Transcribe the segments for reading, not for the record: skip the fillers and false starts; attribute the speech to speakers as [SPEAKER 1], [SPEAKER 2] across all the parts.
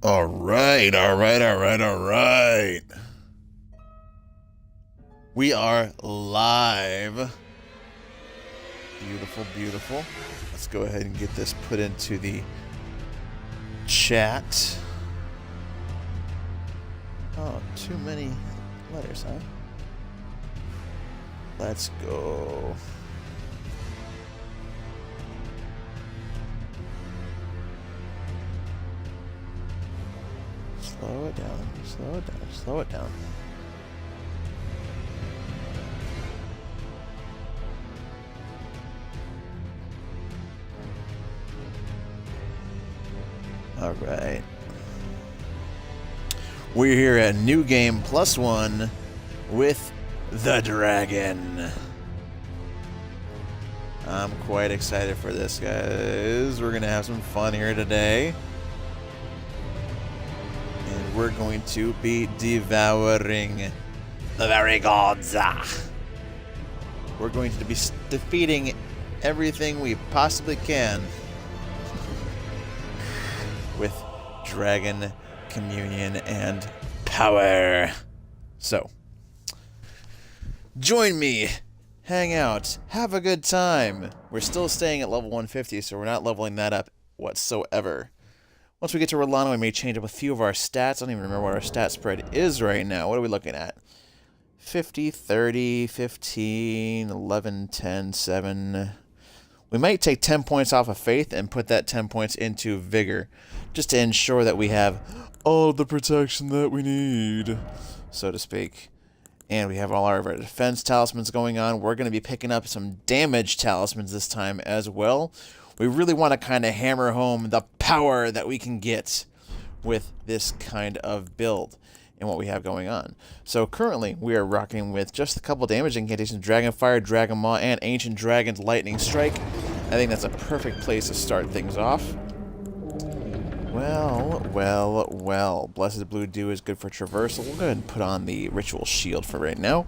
[SPEAKER 1] Alright. We are live. Beautiful. Let's go ahead and get this put into the chat. Oh, too many letters, huh? Let's go. Slow it down. Alright. We're here at New Game +1 with the Dragon. I'm quite excited for this, guys. We're gonna have some fun here today. And we're going to be devouring the very gods. We're going to be defeating everything we possibly can with Dragon Communion and power. So, join me, hang out, have a good time. We're still staying at level 150, so we're not leveling that up whatsoever. Once we get to Rolano, we may change up a few of our stats. I don't even remember what our stat spread is right now. What are we looking at? 50, 30, 15, 11, 10, 7. We might take 10 points off of Faith and put that 10 points into Vigor, just to ensure that we have all the protection that we need, so to speak. And we have all our defense talismans going on. We're going to be picking up some damage talismans this time as well. We really want to kind of hammer home the power that we can get with this kind of build and what we have going on. So currently, we are rocking with just a couple damage incantations: Dragon Fire, Dragon Maw, and Ancient Dragon's Lightning Strike. I think that's a perfect place to start things off. Well. Blessed Blue Dew is good for traversal. We'll go ahead and put on the Ritual Shield for right now.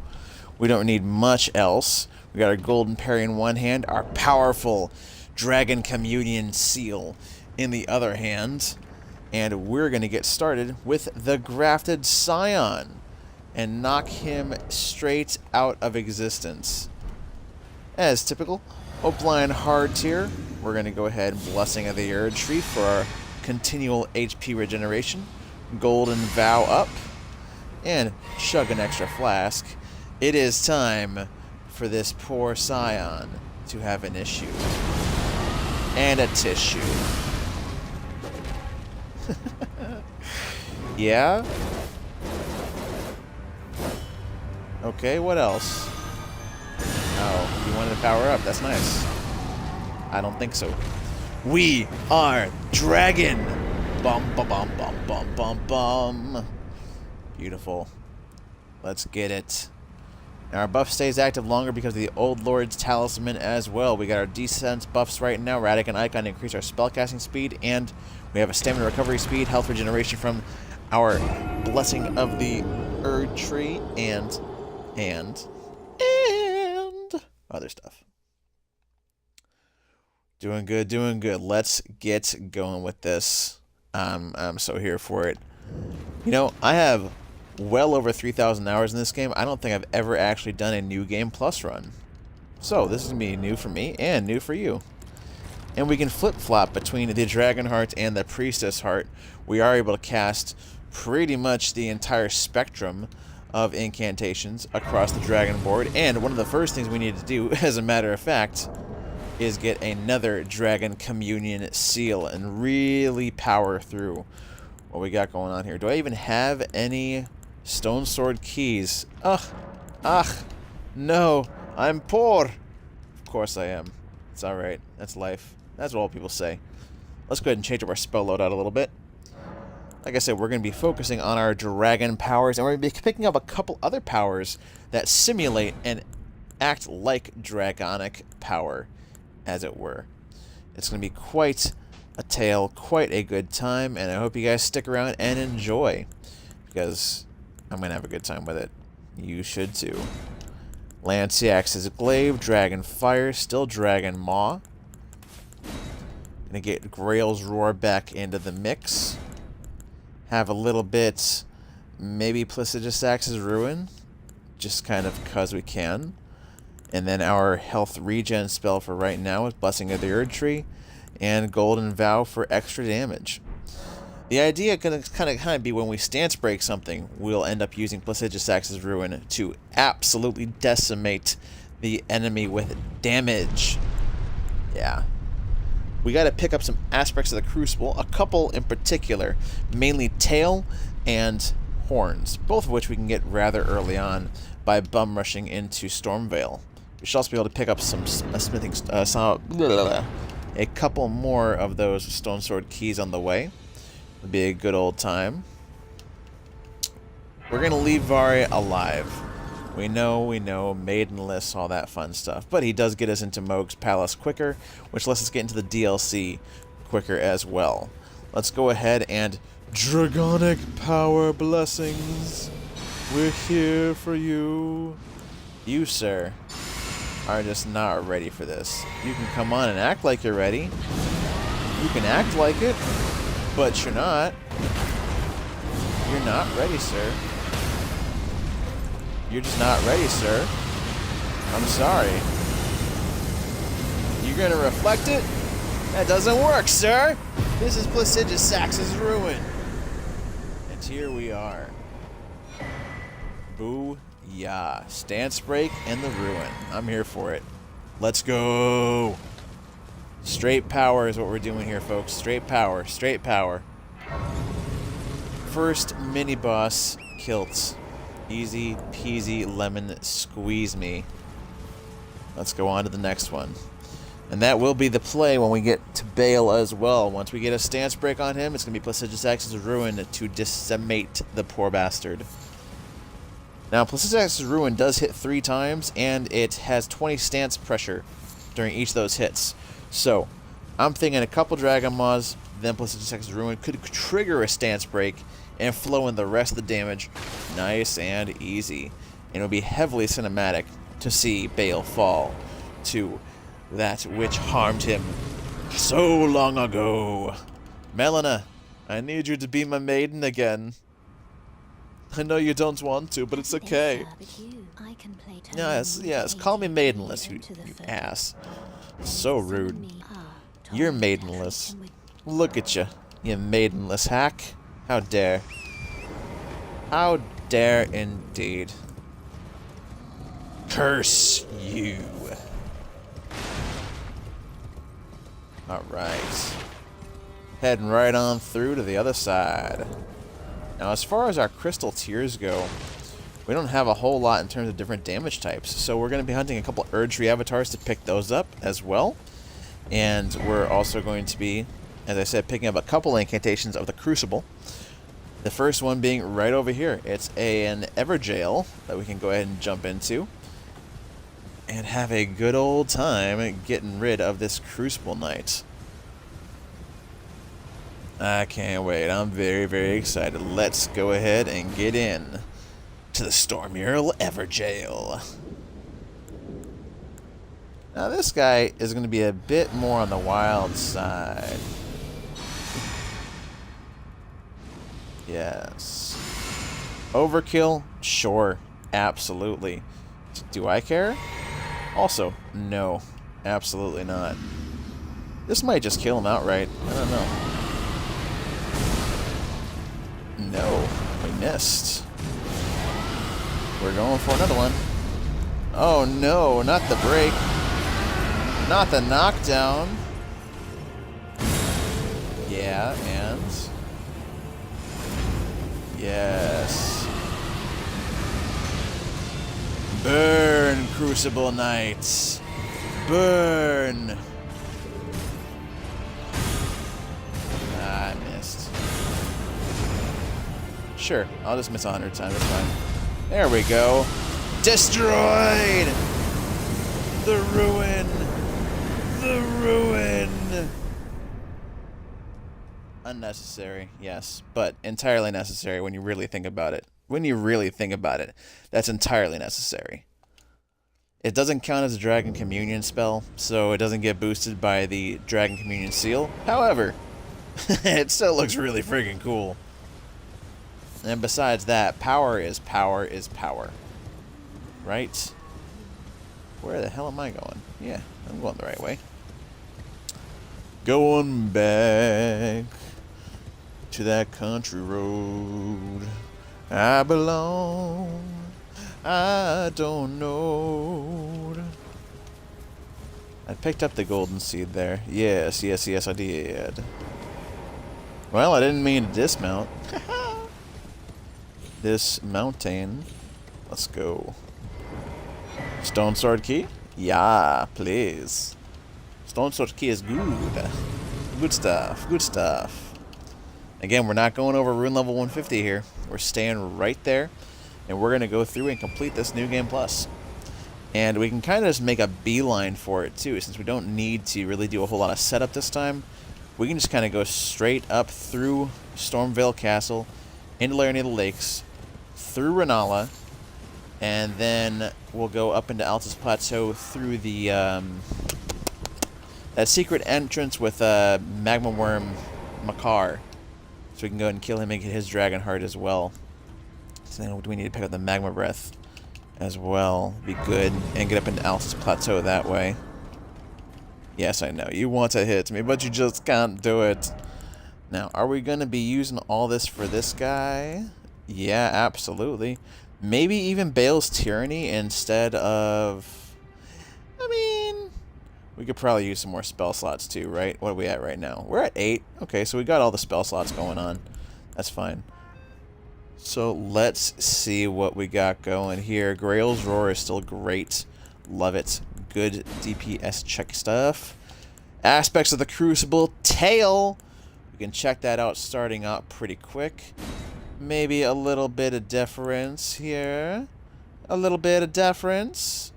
[SPEAKER 1] We don't need much else. We got our Golden Parry in one hand, our powerful Dragon Communion Seal in the other hand, and we're going to get started with the Grafted Scion and knock him straight out of existence. As typical, Opaline Hard Tier, we're going to go ahead and Blessing of the Erd Tree for our continual HP regeneration, Golden Vow up, and chug an extra flask. It is time for this poor Scion to have an issue. And a tissue. Yeah? Okay, what else? Oh, you wanted to power up. That's nice. I don't think so. We are Dragon! Bum, bum, bum, bum, bum, bum, bum. Beautiful. Let's get it. Now our buff stays active longer because of the Old Lord's Talisman as well. We got our defense buffs right now. Radic and Icon increase our spellcasting speed, and we have a stamina recovery speed, health regeneration from our Blessing of the Erd Tree, and other stuff. Doing good. Let's get going with this. I'm so here for it. You know, I have well over 3,000 hours in this game. I don't think I've ever actually done a New Game Plus run. So this is going to be new for me and new for you. And we can flip-flop between the Dragonheart and the Priestess Heart. We are able to cast pretty much the entire spectrum of incantations across the Dragon board. And one of the first things we need to do, as a matter of fact, is get another Dragon Communion Seal and really power through what we got going on here. Do I even have any Stone Sword keys? No, I'm poor. Of course I am. It's alright. That's life. That's what all people say. Let's go ahead and change up our spell loadout a little bit. Like I said, we're going to be focusing on our dragon powers, and we're going to be picking up a couple other powers that simulate and act like dragonic power, as it were. It's going to be quite a tale, quite a good time, and I hope you guys stick around and enjoy, because I'm going to have a good time with it. You should too. Lanciax's Glaive, Dragon Fire, still Dragon Maw. Gonna get Grail's Roar back into the mix. have a little bit, maybe Placidusax's Ruin, just kind of because we can. And then our health regen spell for right now is Blessing of the Erd Tree, and Golden Vow for extra damage. The idea can kind of be when we stance break something, we'll end up using Placidusax's Ruin to absolutely decimate the enemy with damage. Yeah. We got to pick up some aspects of the Crucible, a couple in particular, mainly tail and horns, both of which we can get rather early on by bum rushing into Stormveil. We should also be able to pick up some smithing, a couple more of those Stone Sword keys on the way. It'll be a good old time. We're going to leave Vari alive. We know, maidenless, all that fun stuff. But he does get us into Mohg's Palace quicker, which lets us get into the DLC quicker as well. Let's go ahead and Dragonic Power Blessings. We're here for you. You, sir, are just not ready for this. You can come on and act like you're ready. You can act like it, but you're not. You're not ready, sir. You're just not ready, sir. I'm sorry. You're gonna reflect it? That doesn't work, sir! This is Placidusax's Ruin. And here we are. Boo-yah. Stance break and the Ruin. I'm here for it. Let's go! Straight power is what we're doing here, folks. Straight power. Straight power. First mini-boss, Kilt. Easy peasy lemon squeeze me. Let's go on to the next one. And that will be the play when we get to Bayle as well. Once we get a stance break on him, it's going to be Placidusax's Ruin to decimate the poor bastard. Now, Placidusax's Ruin does hit 3 times, and it has 20 stance pressure during each of those hits. So, I'm thinking a couple Dragon Maws, then Placidusax's Ruin could trigger a stance break and flow in the rest of the damage nice and easy. And it'll be heavily cinematic to see Bayle fall to that which harmed him so long ago. Melina, I need you to be my maiden again. I know you don't want to, but it's okay. Yes, call me maidenless, you ass. So rude. You're maidenless. Look at you maidenless hack. How dare. How dare indeed. Curse you. Alright. Heading right on through to the other side. Now, as far as our crystal tiers go, we don't have a whole lot in terms of different damage types. So we're going to be hunting a couple Erd Tree avatars to pick those up as well. And we're also going to be, as I said, picking up a couple incantations of the Crucible. The first one being right over here. It's an Everjail that we can go ahead and jump into and have a good old time getting rid of this Crucible Knight. I can't wait. I'm very, very excited. Let's go ahead and get in to the Stormurl Everjail. Now this guy is going to be a bit more on the wild side. Yes. Overkill? Sure. Absolutely. Do I care? Also, no. Absolutely not. This might just kill him outright. I don't know. No. We missed. We're going for another one. Oh no, not the break. Not the knockdown. Yeah, and... yes. Burn, Crucible Knights. Burn. Ah, I missed. Sure, I'll just miss 100 times, that's fine. There we go. Destroyed! The ruin! The ruin! Unnecessary, yes, but entirely necessary when you really think about it. When you really think about it, that's entirely necessary. It doesn't count as a Dragon Communion spell, so it doesn't get boosted by the Dragon Communion seal. However, it still looks really freaking cool. And besides that, power is power is power. Right? Where the hell am I going? Yeah, I'm going the right way. Going back to that country road. I belong. I don't know. I picked up the golden seed there. Yes, yes, yes, I did. Well, I didn't mean to dismount. Dismounting. Let's go. Stone sword key? Yeah, please. Stone sword key is good. Good stuff, good stuff. Again, we're not going over rune level 150 here. We're staying right there. And we're going to go through and complete this New Game Plus. And we can kind of just make a beeline for it too, since we don't need to really do a whole lot of setup this time. We can just kind of go straight up through Stormvale Castle, into Laramie Lakes, through Renala, and then we'll go up into Altus Plateau through the that secret entrance with Magma Worm Makar. So we can go ahead and kill him and get his Dragonheart as well. So then we need to pick up the Magma Breath as well. Be good. And get up into Altus Plateau that way. Yes, I know. You want to hit me, but you just can't do it. Now, are we going to be using all this for this guy? Yeah, absolutely. Maybe even Bayle's Tyranny instead of... I mean... We could probably use some more spell slots too, right? What are we at right now? We're at 8. Okay, so we got all the spell slots going on. That's fine. So let's see what we got going here. Grail's Roar is still great. Love it. Good DPS check stuff. Aspects of the Crucible Tail. We can check that out starting out pretty quick. Maybe a little bit of deference here. A little bit of deference.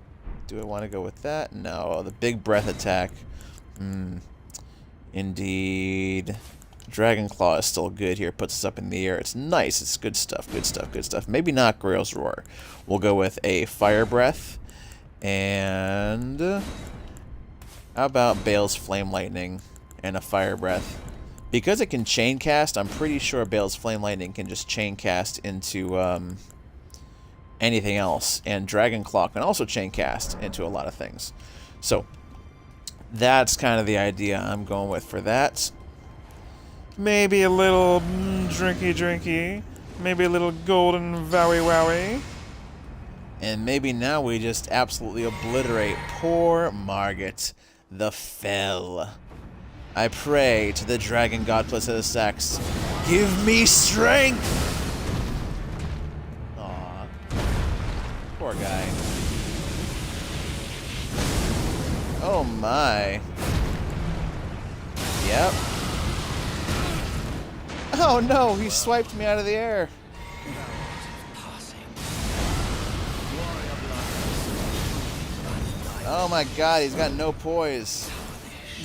[SPEAKER 1] Do I want to go with that? No. The big breath attack. Indeed. Dragon Claw is still good here. Puts us up in the air. It's nice. It's good stuff. Good stuff. Good stuff. Maybe not Grail's Roar. We'll go with a Fire Breath. And how about Bayle's Flame Lightning and a Fire Breath? Because it can chain cast, I'm pretty sure Bayle's Flame Lightning can just chain cast into anything else. And Dragon Claw can also chain cast into a lot of things. So that's kind of the idea I'm going with for that. Maybe a little drinky. Maybe a little golden wowie. And maybe now we just absolutely obliterate poor Margit the Fell. I pray to the dragon god plus of the sex. Give me strength! Aw. Poor guy. Oh my. Yep. Oh no, he swiped me out of the air. Oh my god, he's got no poise.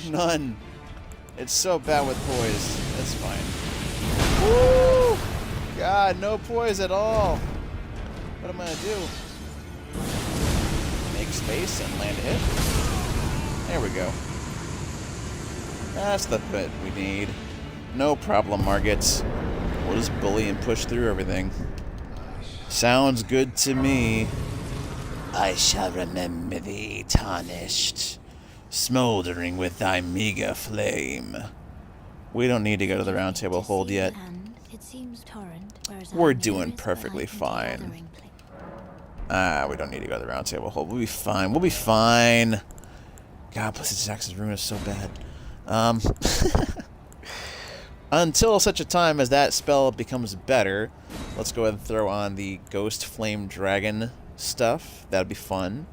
[SPEAKER 1] None. It's so bad with poise. That's fine. Woo! God, no poise at all. What am I gonna do? Make space and land a hit. There we go. That's the bit we need. No problem, Margit. We'll just bully and push through everything. Sounds good to me. I shall remember thee tarnished, smoldering with thy meager flame. We don't need to go to the round table hold yet. We're doing perfectly fine. We don't need to go to the round table hold. We'll be fine. We'll be fine. God, Blessed Jackson's Rune is so bad. Until such a time as that spell becomes better, let's go ahead and throw on the Ghost Flame Dragon stuff. That'd be fun.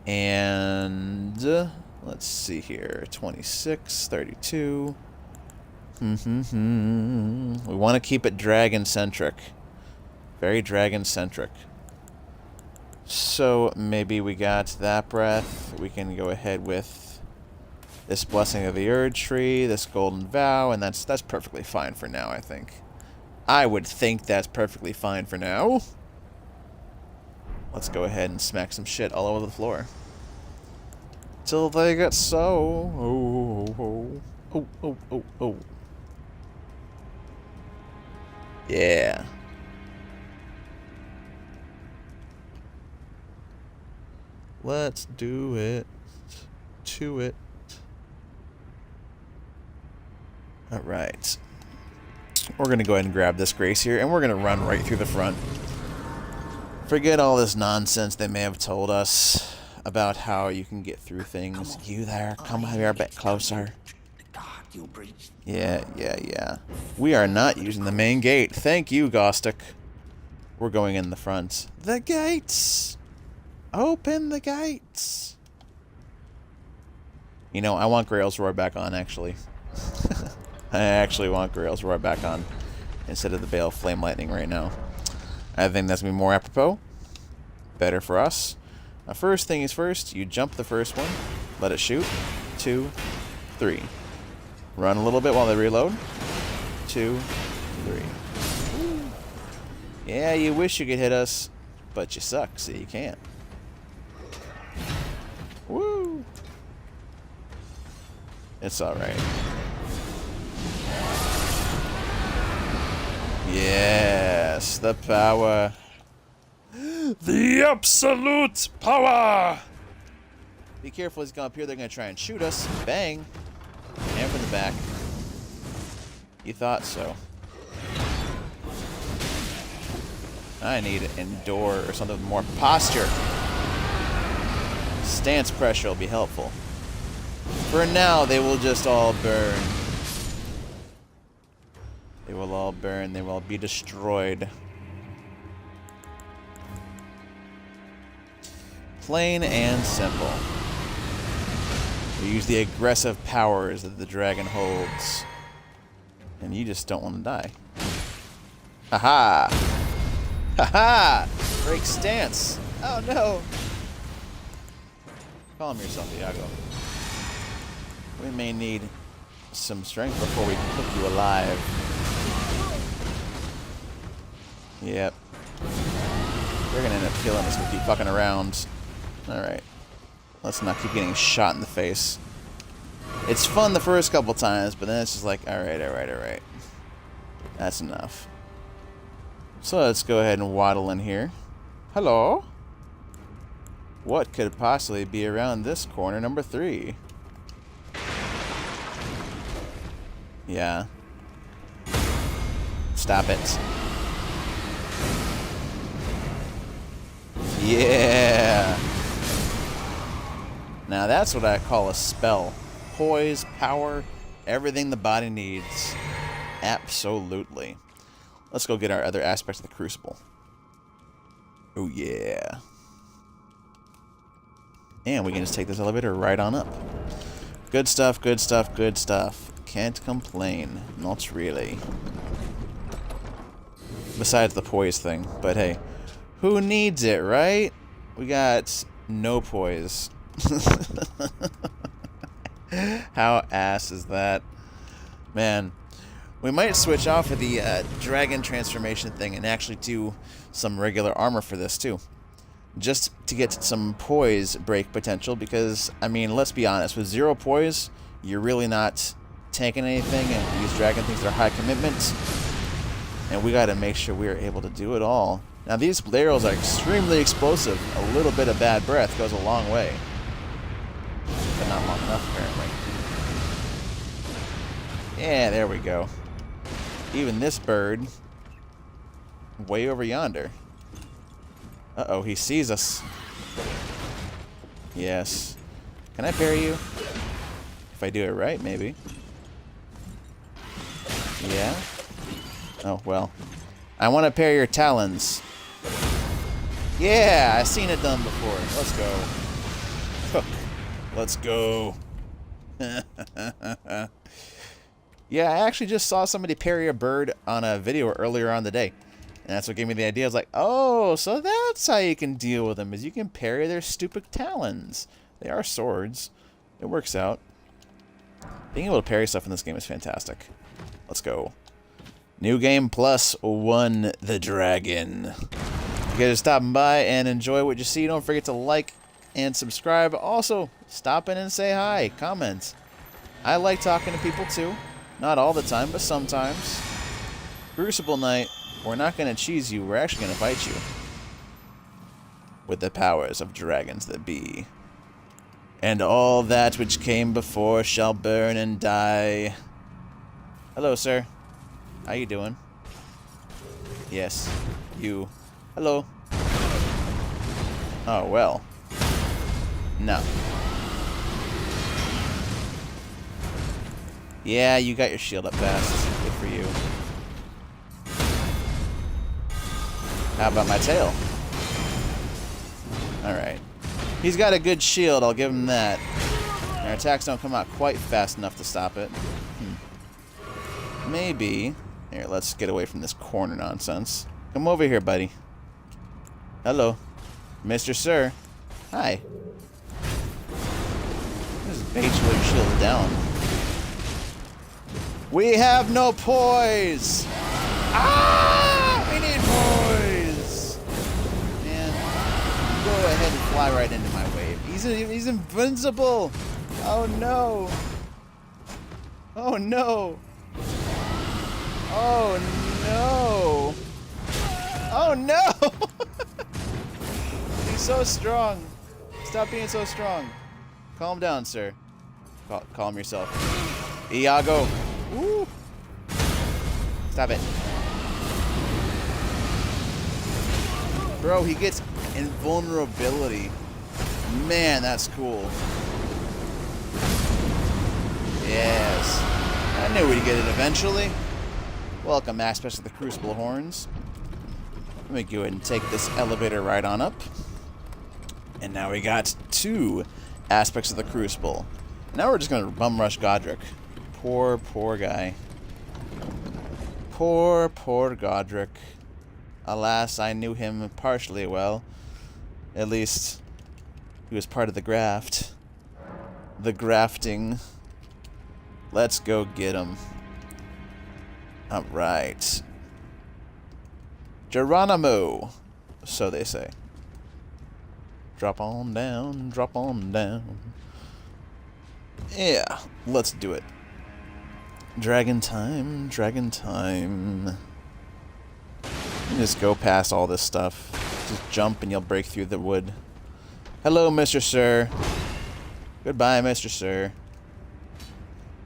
[SPEAKER 1] And let's see here. 26, 32. We want to keep it dragon-centric. Very dragon-centric. So maybe we got that breath. We can go ahead with this Blessing of the Erd Tree, this Golden Vow, and that's perfectly fine for now, I think. I would think that's perfectly fine for now. Let's go ahead and smack some shit all over the floor. Till they get so... Oh. Yeah. Let's do it. To it. Alright. We're going to go ahead and grab this Grace here, and we're going to run right through the front. Forget all this nonsense they may have told us about how you can get through things. You there, come here a bit closer. Yeah. We are not using the main gate. Thank you, Gostic. We're going in the front. The gates! Open the gates! You know, I want Grail's Roar back on, actually. I actually want Grail's Roar back on instead of the Bayle Flame Lightning right now. I think that's going to be more apropos. Better for us. First thing is first, you jump the first one. Let it shoot. 2, 3. Run a little bit while they reload. 2, 3. Yeah, you wish you could hit us, but you suck, so you can't. Woo! It's alright. Yes, the power. The absolute power! Be careful, he's going up here, they're going to try and shoot us. Bang! And from the back. You thought so. I need to endure or something with more posture. Stance pressure will be helpful. For now, they will just all burn. They will all burn. They will all be destroyed. Plain and simple. We use the aggressive powers that the dragon holds. And you just don't want to die. Haha! Haha! Break stance! Oh no! Calm yourself, Iago. We may need some strength before we cook you alive. Yep. We're gonna end up killing us if we keep fucking around. Alright. Let's not keep getting shot in the face. It's fun the first couple times, but then it's just like, alright. That's enough. So let's go ahead and waddle in here. Hello? What could possibly be around this corner, number 3? Yeah. Stop it. Yeah! Now that's what I call a spell. Poise, power, everything the body needs. Absolutely. Let's go get our other aspects of the Crucible. Oh yeah. And we can just take this elevator right on up. Good stuff, good stuff, good stuff. Can't complain. Not really. Besides the poise thing. But hey, who needs it, right? We got no poise. How ass is that? Man, we might switch off of the dragon transformation thing and actually do some regular armor for this too. Just to get some poise break potential, because, I mean, let's be honest, with 0 poise, you're really not tanking anything, and these dragon things are high commitment, and we gotta make sure we are able to do it all. Now, these arrows are extremely explosive. A little bit of bad breath goes a long way. But not long enough, apparently. Yeah, there we go. Even this bird, way over yonder. Uh-oh, he sees us. Yes. Can I parry you? If I do it right, maybe. Yeah? Oh, well. I want to parry your talons. Yeah, I've seen it done before. Let's go. Let's go. Yeah, I actually just saw somebody parry a bird on a video earlier on the day. And that's what gave me the idea. I was like, oh, so that's how you can deal with them, is you can parry their stupid talons. They are swords. It works out. Being able to parry stuff in this game is fantastic. Let's go. New game plus 1 the dragon. You guys are stopping by and enjoy what you see. Don't forget to like and subscribe. Also, stop in and say hi. Comment. I like talking to people too. Not all the time, but sometimes. Crucible Knight, we're not going to cheese you. We're actually going to fight you. With the powers of dragons that be. And all that which came before shall burn and die. Hello, sir. How you doing? Yes, you. Hello. Oh, well. No. Yeah, you got your shield up fast. Good for you. How about my tail? Alright. He's got a good shield, I'll give him that. Our attacks don't come out quite fast enough to stop it. Maybe. Here, let's get away from this corner nonsense. Come over here, buddy. Hello. Mr. Sir. Hi. Just make sure your shield's down. We have no poise! Ah! We need poise! Man, go ahead and fly right into my wave. He's invincible! Oh no! Oh no! Oh no! Oh no! He's so strong. Stop being so strong. Calm down, sir. Calm yourself. Iago. Woo! Stop it. Bro, he gets invulnerability. Man, that's cool. Yes. I knew we'd get it eventually. Welcome, aspects of the Crucible Horns. Let me go ahead and take this elevator right on up. And now we got 2 aspects of the Crucible. Now we're just going to bum rush Godric. Poor, poor guy. Poor, poor Godric. Alas, I knew him partially well. At least, he was part of the graft. The grafting. Let's go get him. Alright. Geronimo, so they say. Drop on down, drop on down. Yeah, let's do it. Dragon time, dragon time. You just go past all this stuff. Just jump and you'll break through the wood. Hello, Mr. Sir. Goodbye, Mr. Sir.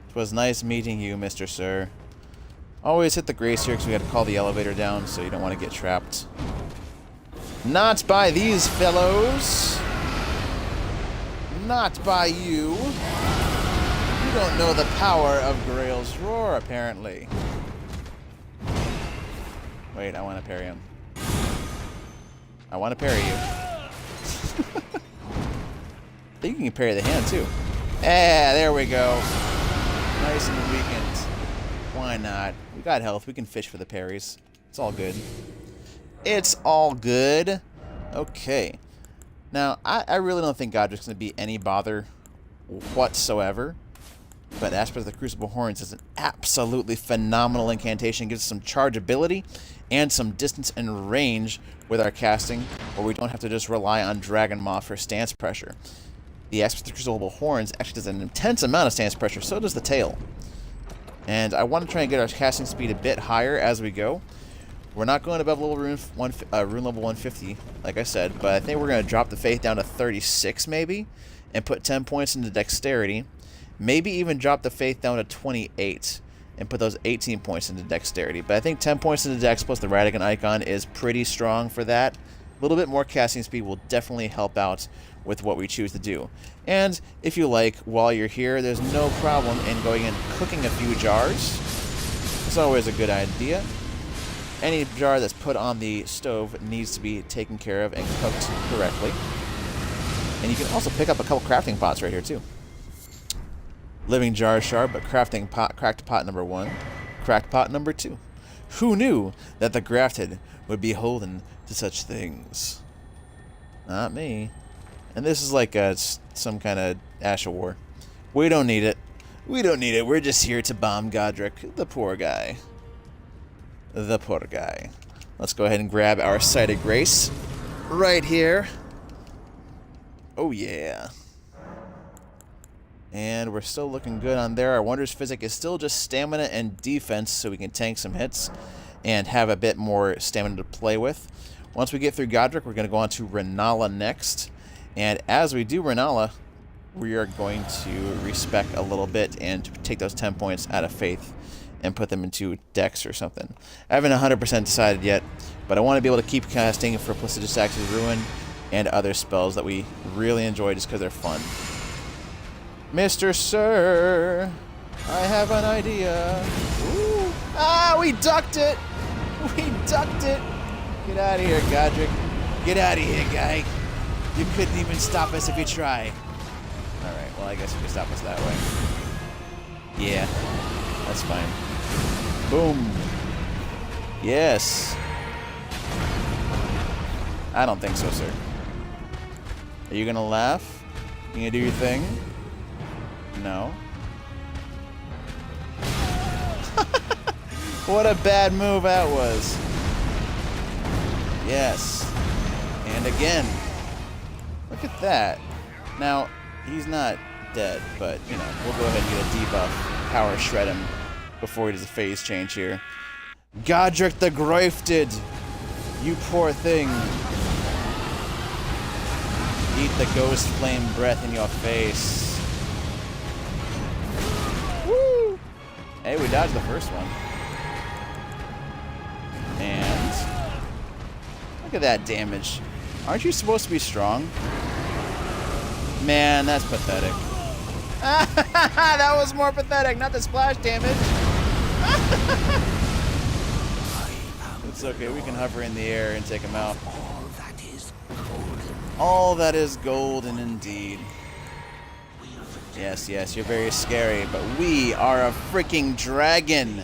[SPEAKER 1] It was nice meeting you, Mr. Sir. Always hit the grace here because we had to call the elevator down, so you don't want to get trapped. Not by these fellows. Not by you. You don't know the power of Grail's Roar, apparently. Wait, I want to parry him. I want to parry you. I think you can parry the hand, too. Yeah, there we go. Nice and weakened. Why not? We got health. We can fish for the parries. It's all good. It's all good. Okay. Now, I really don't think Godric's going to be any bother whatsoever. But Aspect of the Crucible Horns is an absolutely phenomenal incantation. It gives us some chargeability and some distance and range with our casting, where we don't have to just rely on Dragon Moth for stance pressure. The Aspect of the Crucible Horns actually does an intense amount of stance pressure, so does the tail. And I want to try and get our casting speed a bit higher as we go. We're not going above rune level 150, like I said, but I think we're going to drop the faith down to 36 maybe, and put 10 points into dexterity. Maybe even drop the faith down to 28 and put those 18 points into dexterity. But I think 10 points into dex plus the Radigan icon is pretty strong for that. A little bit more casting speed will definitely help out with what we choose to do. And if you like, while you're here, there's no problem in going and cooking a few jars. It's always a good idea. Any jar that's put on the stove needs to be taken care of and cooked correctly. And you can also pick up a couple crafting pots right here too. Living jar shard, but crafting pot, cracked pot number 1, cracked pot number 2. Who knew that the grafted would be beholden to such things? Not me. And this is like some kind of Ash of War. We don't need it. We don't need it. We're just here to bomb Godric, the poor guy. The poor guy. Let's go ahead and grab our Sight of Grace right here. Oh yeah. And we're still looking good on there. Our Wondrous Physic is still just stamina and defense, so we can tank some hits. and have a bit more stamina to play with. Once we get through Godric, we're going to go on to Renala next. And as we do Renala, we are going to respec a little bit and take those 10 points out of Faith and put them into Dex or something. I haven't 100% decided yet, but I want to be able to keep casting for Placidus Axe's Ruin and other spells that we really enjoy just because they're fun. Mr. Sir, I have an idea. Ooh. Ah, we ducked it! We ducked it! Get out of here, Godric. Get out of here, guy. You couldn't even stop us if you tried. Alright, well, I guess you can stop us that way. Yeah, that's fine. Boom. Yes. I don't think so, sir. Are you gonna laugh? You gonna do your thing? No. What a bad move that was. Yes. And again. Look at that. Now, he's not dead, but, you know, we'll go ahead and get a debuff. Power shred him before he does a phase change here. Godric the Grifted! You poor thing. Eat the ghost flame breath in your face. Woo! Hey, we dodged the first one. And look at that damage. Aren't you supposed to be strong? Man, that's pathetic. That was more pathetic, not the splash damage. It's okay, we can hover in the air and take him out. All that is golden indeed. Yes, yes, you're very scary, but we are a freaking dragon.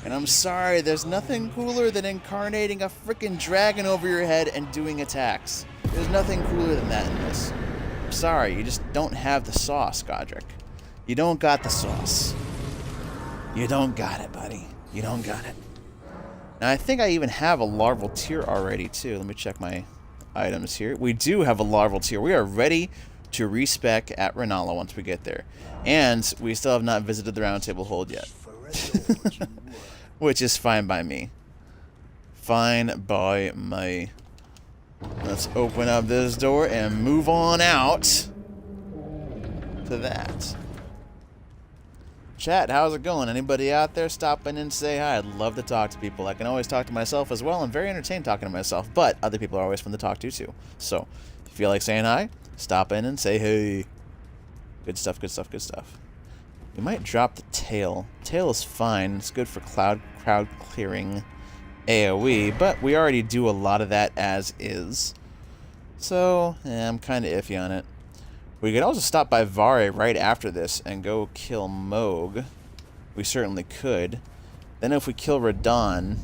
[SPEAKER 1] And I'm sorry, there's nothing cooler than incarnating a freaking dragon over your head and doing attacks. There's nothing cooler than that in this. I'm sorry, you just don't have the sauce, Godric. You don't got the sauce. You don't got it, buddy. You don't got it. Now, I think I even have a larval tier already, too. Let me check my items here. We do have a larval tier. We are ready to respec at Renala once we get there. And we still have not visited the Round Table Hold yet. Which is fine by me. Fine by me. Let's open up this door and move on out to that. Chat, how's it going? Anybody out there? Stop in and say hi. I'd love to talk to people. I can always talk to myself as well. I'm very entertained talking to myself, but other people are always fun to talk to too. So, if you feel like saying hi, stop in and say hey. Good stuff, good stuff, good stuff. We might drop the tail. Tail is fine. It's good for crowd clearing AoE, but we already do a lot of that as is. So, I'm kind of iffy on it. We could also stop by Vare right after this and go kill Moog. We certainly could. Then if we kill Radon,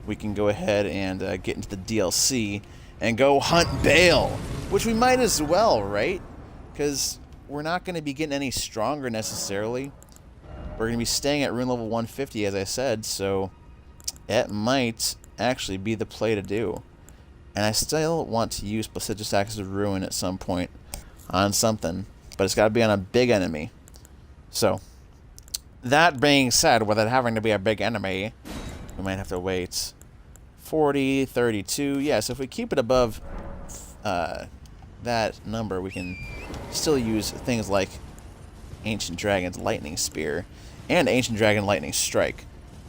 [SPEAKER 1] we can go ahead and get into the DLC and go hunt Bayle, which we might as well, right? Because we're not going to be getting any stronger necessarily. We're going to be staying at rune level 150, as I said, so it might actually be the play to do. And I still want to use Placidus Axe's Ruin at some point on something, but it's got to be on a big enemy. So, that being said, with it having to be a big enemy, we might have to wait 40, 32. Yes, if we keep it above that number, we can still use things like Ancient Dragon's Lightning Spear and Ancient Dragon Lightning Strike,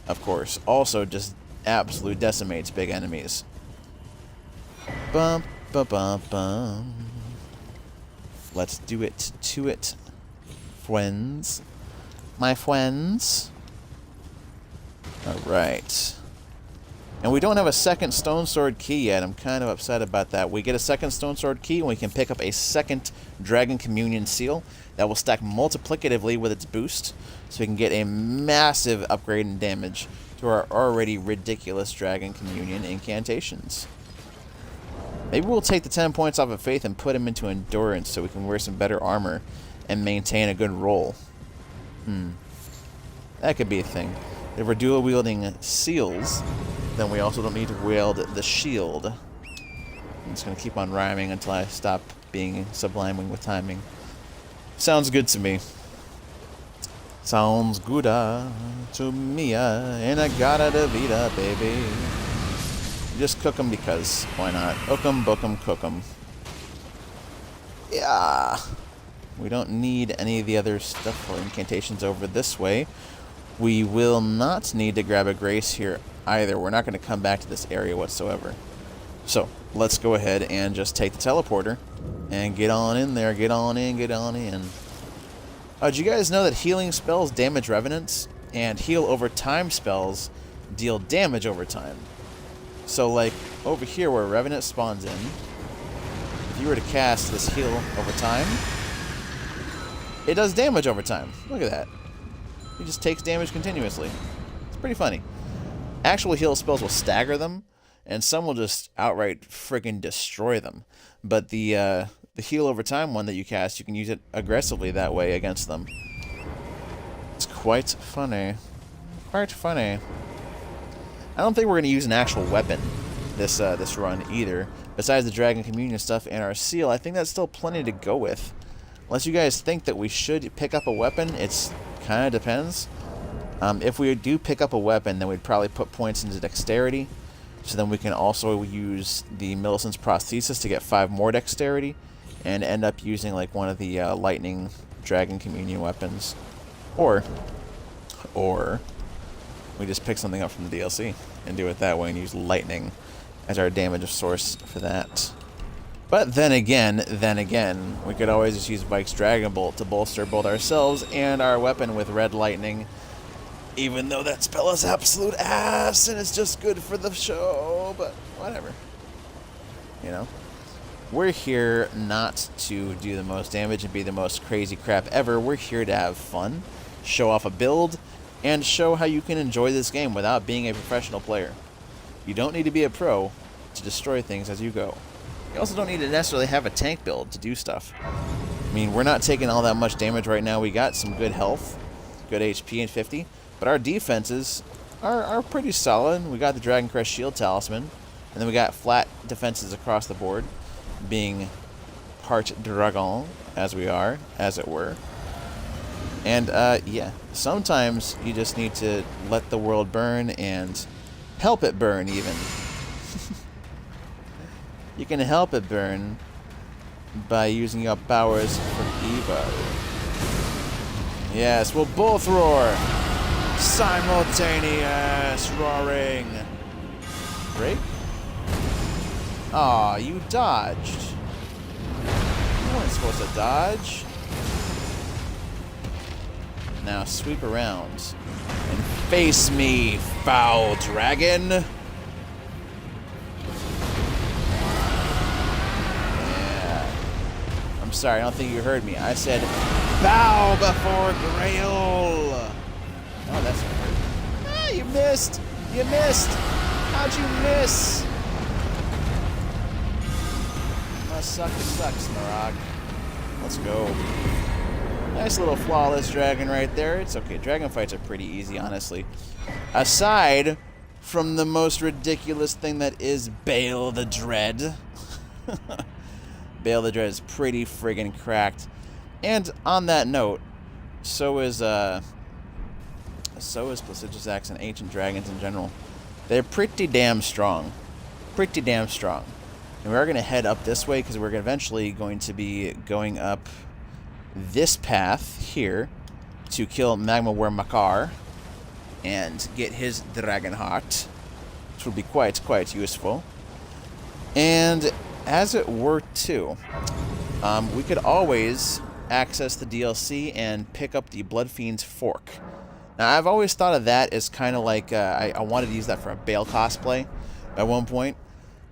[SPEAKER 1] of course. Also just absolute decimates big enemies. Bum, bum, bum, bum. Let's do it to it, friends. My friends. Alright. And we don't have a second Stone Sword key yet. I'm kind of upset about that. We get a second Stone Sword key and we can pick up a second Dragon Communion Seal that will stack multiplicatively with its boost. So we can get a massive upgrade in damage to our already ridiculous Dragon Communion incantations. Maybe we'll take the 10 points off of Faith and put him into Endurance so we can wear some better armor and maintain a good roll. That could be a thing. If we're dual wielding seals, then we also don't need to wield the shield. I'm just going to keep on rhyming until I stop being subliming with timing. Sounds good to me. Sounds good to me, and I gotta Davida, baby. Just cook them because why not? Hook 'em, book 'em, cook 'em. Yeah. We don't need any of the other stuff or incantations over this way. We will not need to grab a grace here either. We're not going to come back to this area whatsoever. So let's go ahead and just take the teleporter and get on in there. Get on in, get on in. Did you guys know that healing spells damage revenants and heal over time spells deal damage over time? So like over here where revenant spawns in, if you were to cast this heal over time, it does damage over time. Look at that. It just takes damage continuously. It's pretty funny. Actual heal spells will stagger them, and some will just outright friggin' destroy them. But the heal over time one that you cast, you can use it aggressively that way against them. It's quite funny. Quite funny. I don't think we're going to use an actual weapon this run either. Besides the Dragon Communion stuff and our seal, I think that's still plenty to go with. Unless you guys think that we should pick up a weapon, it's kind of depends. If we do pick up a weapon, then we'd probably put points into dexterity. So then we can also use the Millicent's prosthesis to get 5 more dexterity, and end up using like one of the lightning Dragon Communion weapons. Or we just pick something up from the DLC and do it that way and use lightning as our damage source for that. But then again, we could always just use Vike's Dragon Bolt to bolster both ourselves and our weapon with red lightning. Even though that spell is absolute ass and it's just good for the show, but whatever. You know? We're here not to do the most damage and be the most crazy crap ever. We're here to have fun, show off a build, and show how you can enjoy this game without being a professional player. You don't need to be a pro to destroy things as you go. You also don't need to necessarily have a tank build to do stuff. I mean, we're not taking all that much damage right now. We got some good health, good HP and 50, but our defenses are pretty solid. We got the Dragon Crest Shield Talisman, and then we got flat defenses across the board, being part dragon, as we are, as it were. And, yeah, sometimes you just need to let the world burn and help it burn, even. You can help it burn by using your powers for evil. Yes, we'll both roar. Simultaneous roaring. Break? Aw, you dodged. You weren't supposed to dodge. Now sweep around and face me, foul dragon. Yeah. I'm sorry, I don't think you heard me. I said, bow before Grail. Oh, that's not hurt. Ah, you missed. You missed. How'd you miss? Must suck to suck, Smaragd. Let's go. Nice little flawless dragon right there. It's okay. Dragon fights are pretty easy, honestly. Aside from the most ridiculous thing that is Bayle the Dread. Bayle the Dread is pretty friggin' cracked. And on that note, so is Placidus Axe and Ancient Dragons in general. They're pretty damn strong. Pretty damn strong. And we are going to head up this way because we're eventually going to be going up this path here to kill Magma Worm Makar and get his Dragonheart, which will be quite useful. And as it were too, we could always access the DLC and pick up the Blood Fiend's Fork. Now I've always thought of that as kind of like I wanted to use that for a Bayle cosplay at one point.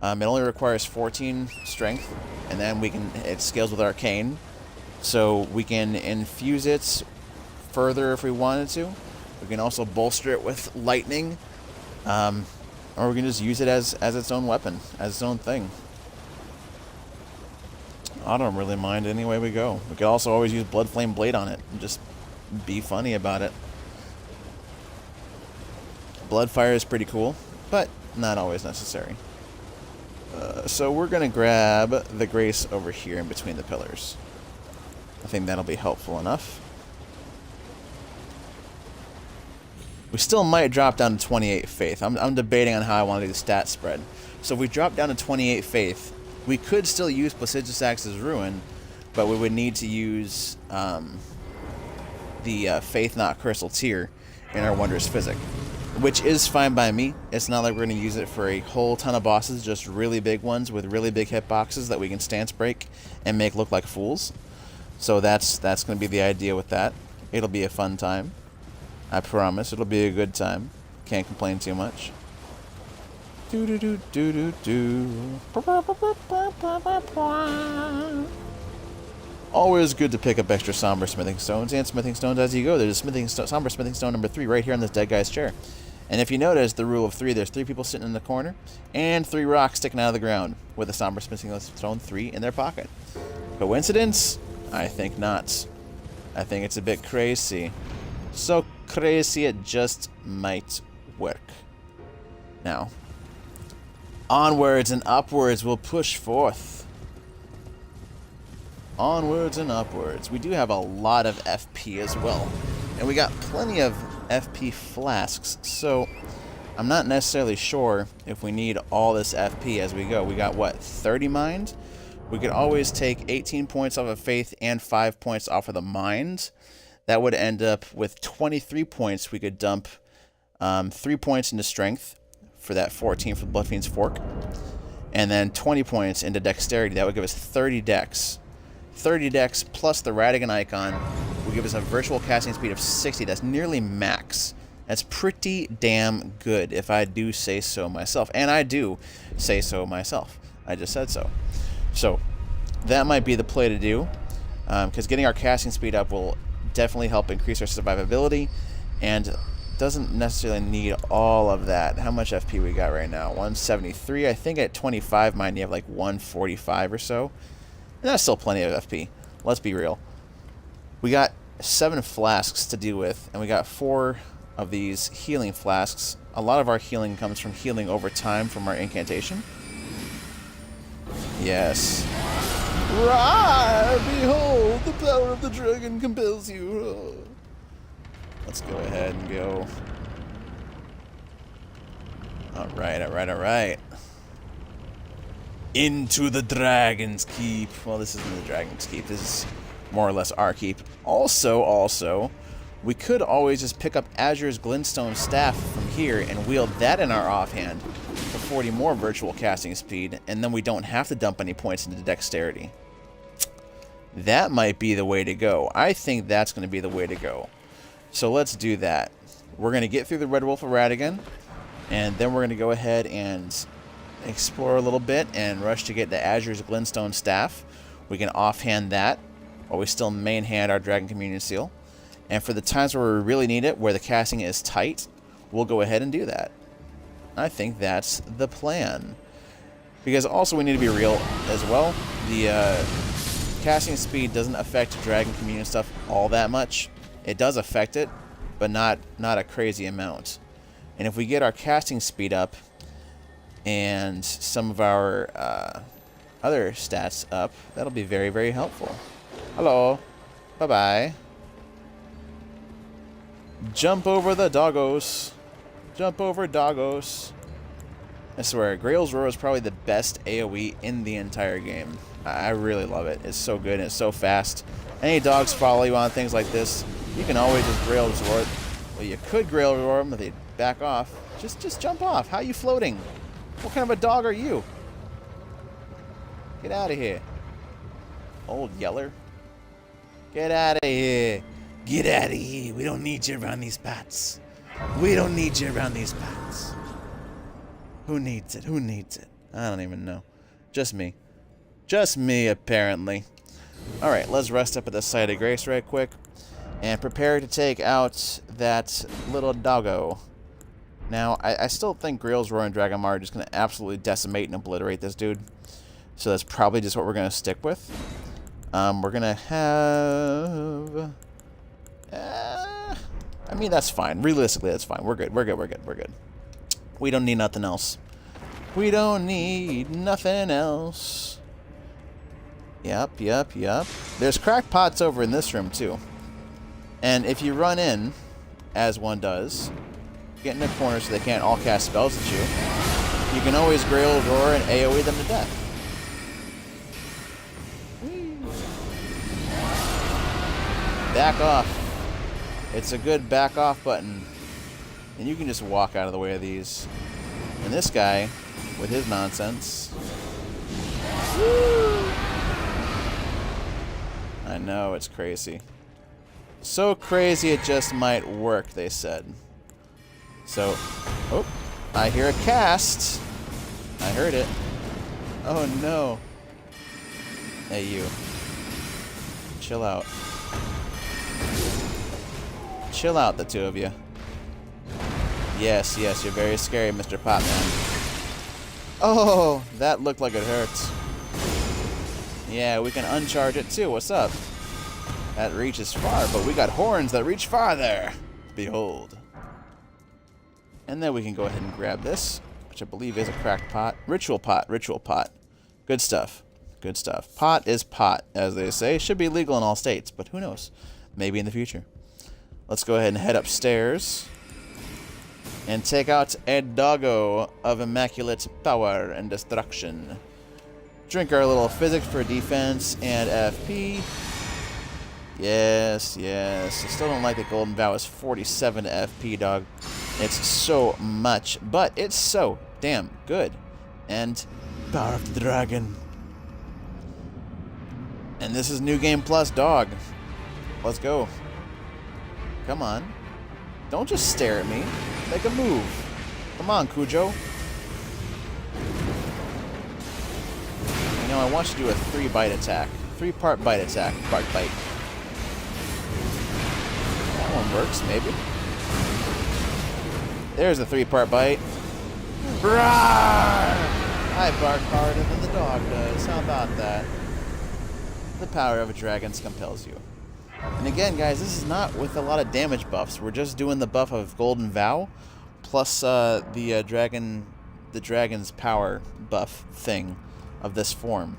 [SPEAKER 1] It only requires 14 strength, and then it scales with Arcane. So we can infuse it further if we wanted to. We can also bolster it with lightning. Or we can just use it as its own weapon, as its own thing. I don't really mind any way we go. We could also always use Bloodflame Blade on it and just be funny about it. Bloodfire is pretty cool, but not always necessary. So we're going to grab the Grace over here in between the pillars. I think that'll be helpful enough. We still might drop down to 28 faith. I'm debating on how I want to do the stat spread. So if we drop down to 28 faith, we could still use Placidusax's Ruin, but we would need to use the Faith Not Crystal tier in our Wondrous Physic, which is fine by me. It's not like we're going to use it for a whole ton of bosses, just really big ones with really big hitboxes that we can stance break and make look like fools. So that's going to be the idea with that. It'll be a fun time. I promise it'll be a good time. Can't complain too much. Do do do do do do. Always good to pick up extra somber smithing stones and smithing stones as you go. There's a somber smithing stone number 3 right here on this dead guy's chair. And if you notice the rule of 3, there's 3 people sitting in the corner and 3 rocks sticking out of the ground with a somber smithing stone 3 in their pocket. Coincidence? I think not. I think it's a bit crazy. So crazy it just might work. Now, onwards and upwards we'll push forth. Onwards and upwards. We do have a lot of FP as well. And we got plenty of FP flasks, so I'm not necessarily sure if we need all this FP as we go. We got, what, 30 mind? We could always take 18 points off of Faith and 5 points off of the mind. That would end up with 23 points. We could dump 3 points into Strength for that 14 for the Bloodfiend's Fork. And then 20 points into Dexterity. That would give us 30 dex. 30 dex plus the Radigan icon will give us a virtual casting speed of 60. That's nearly max. That's pretty damn good, if I do say so myself. And I do say so myself. I just said so. So, that might be the play to do, because getting our casting speed up will definitely help increase our survivability, and doesn't necessarily need all of that. How much FP we got right now? 173. I think at 25 mind you have like 145 or so. And that's still plenty of FP. Let's be real. We got 7 flasks to deal with, and we got 4 of these healing flasks. A lot of our healing comes from healing over time from our incantation. Yes. Rise! Behold, the power of the dragon compels you. Let's go ahead and go. Alright, alright, alright. Into the Dragon's Keep. Well, this isn't the Dragon's Keep. This is more or less our keep. Also, we could always just pick up Azure's Glintstone Staff from here and wield that in our offhand for 40 more virtual casting speed, and then we don't have to dump any points into Dexterity. That might be the way to go. I think that's going to be the way to go. So let's do that. We're going to get through the Red Wolf of Radigan, and then we're going to go ahead and explore a little bit and rush to get the Azure's Glintstone Staff. We can offhand that while we still main hand our Dragon Communion Seal. And for the times where we really need it, where the casting is tight, we'll go ahead and do that. I think that's the plan. Because also we need to be real as well. The casting speed doesn't affect Dragon Communion stuff all that much. It does affect it, but not a crazy amount. And if we get our casting speed up and some of our other stats up, that'll be very, very helpful. Hello. Bye-bye. Jump over the doggos. Jump over doggos. I swear, Grail's Roar is probably the best AoE in the entire game. I really love it. It's so good and it's so fast. Any dogs follow you on things like this, you can always just Grail's Roar. Well, you could Grail's Roar them if they back off. Just jump off. How are you floating? What kind of a dog are you? Get out of here. Old Yeller. Get out of here. Get out of here. We don't need you around these parts. We don't need you around these parts. Who needs it? Who needs it? I don't even know. Just me. Just me, apparently. Alright, let's rest up at the site of grace right quick. And prepare to take out that little doggo. Now, I still think Grail's Roar and Dragonheart are just going to absolutely decimate and obliterate this dude. So that's probably just what we're going to stick with. We're going to have... I mean, that's fine. Realistically, that's fine. We're good. We're good. We're good. We're good. We don't need nothing else. We don't need nothing else. Yep, yep, yep. There's crackpots over in this room, too. And if you run in, as one does, get in a corner so they can't all cast spells at you, you can always Grail Roar and AoE them to death. Back off. It's a good back off button. And you can just walk out of the way of these. And this guy, with his nonsense. Woo! I know, it's crazy. So crazy it just might work, they said. So, oh, I hear a cast. I heard it. Oh no. Hey you. Chill out. Chill out, the two of you. Yes, yes, you're very scary, Mr. Potman. Oh, that looked like it hurts. Yeah, we can uncharge it too. What's up? That reaches far, but we got horns that reach farther. Behold. And then we can go ahead and grab this, which I believe is a cracked pot. Ritual pot, ritual pot. Good stuff. Good stuff. Pot is pot, as they say. Should be legal in all states, but who knows? Maybe in the future. Let's go ahead and head upstairs and take out a doggo of immaculate power and destruction. Drink our little physics for defense and FP. Yes, yes. I still don't like that Golden Vow is 47 FP, dog. It's so much, but it's so damn good. And Power of the Dragon. And this is New Game Plus, dog. Let's go. Come on. Don't just stare at me. Make a move. Come on, Cujo. You know, I want you to do a 3-bite attack. 3-part bite attack. Bark bite. That one works, maybe. There's a 3-part bite. Roar! I bark harder than the dog does. How about that? The power of a dragon compels you. And again, guys, this is not with a lot of damage buffs. We're just doing the buff of Golden Vow, plus the dragon's power buff thing of this form.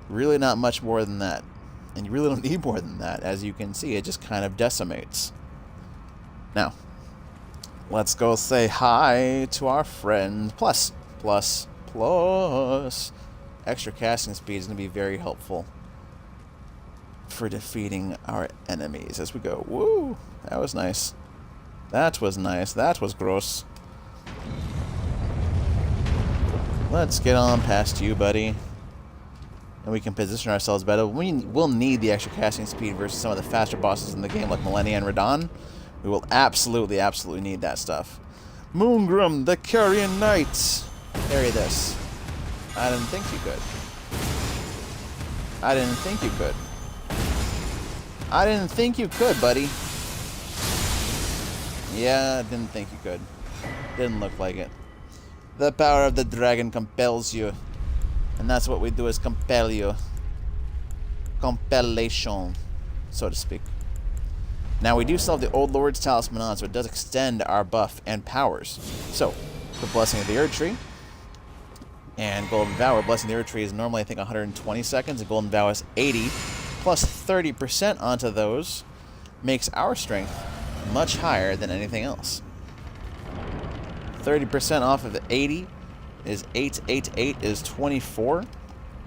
[SPEAKER 1] Really not much more than that. And you really don't need more than that. As you can see, it just kind of decimates. Now, let's go say hi to our friend. Plus. Extra casting speed is going to be very helpful for defeating our enemies as we go. Woo! That was nice. That was nice. That was gross. Let's get on past you, buddy. And we can position ourselves better. We'll need the extra casting speed versus some of the faster bosses in the game like Millennia and Radon. We will absolutely need that stuff. Moongrum, the Carian Knight. Carry this. I didn't think you could. I didn't think you could. I didn't think you could, buddy. Yeah, I didn't think you could. Didn't look like it. The power of the dragon compels you. And that's what we do, is compel you. Compellation, so to speak. Now, we do still have the Old Lord's Talisman on, so it does extend our buff and powers. So, the Blessing of the Erd Tree and Golden Vow, where Blessing of the Erd Tree is normally, I think, 120 seconds, and Golden Vow is 80. Plus 30% onto those makes our strength much higher than anything else. 30% off of the 80 is 888 is 24.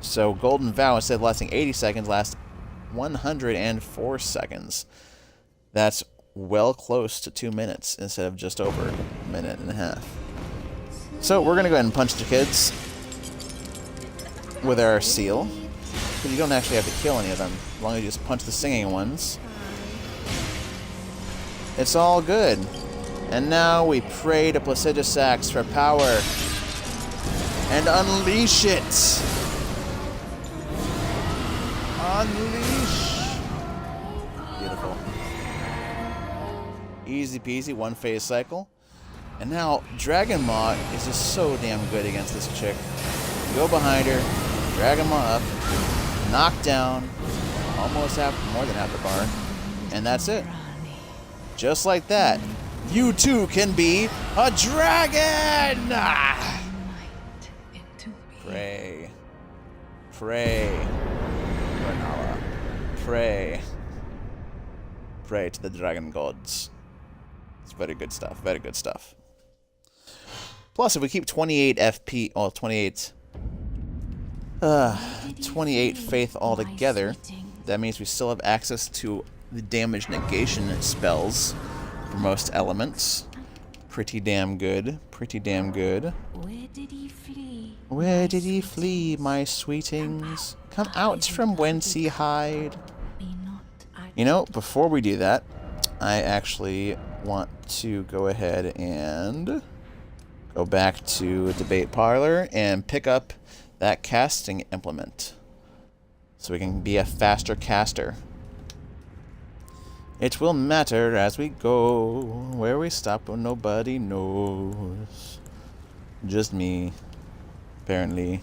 [SPEAKER 1] So Golden Vow, instead of lasting 80 seconds, lasts 104 seconds. That's well close to 2 minutes instead of just over a minute and a half. So we're going to go ahead and punch the kids with our seal. But you don't actually have to kill any of them, as long as you just punch the singing ones. It's all good. And now we pray to Placidusax for power. And unleash it! Unleash! Beautiful. Easy peasy, 1 phase cycle. And now, Dragon Maw is just so damn good against this chick. Go behind her, Dragon Maw up. Knocked down, almost more than half the bar, and that's it. Just like that, you too can be a dragon! Ah! Pray. Pray. Renala. Pray. Pray to the dragon gods. It's very good stuff, very good stuff. Plus, if we keep 28 FP, well, 28 faith altogether, that means we still have access to the damage negation spells for most elements. Pretty damn good. Pretty damn good.
[SPEAKER 2] Where did he flee?
[SPEAKER 1] Where did he flee, my sweetings? Come out from whence he hide. You know, before we do that, I actually want to go ahead and go back to Debate Parlor and pick up that casting implement so we can be a faster caster. It will matter as we go. Where we stop, nobody knows. Just me. Apparently.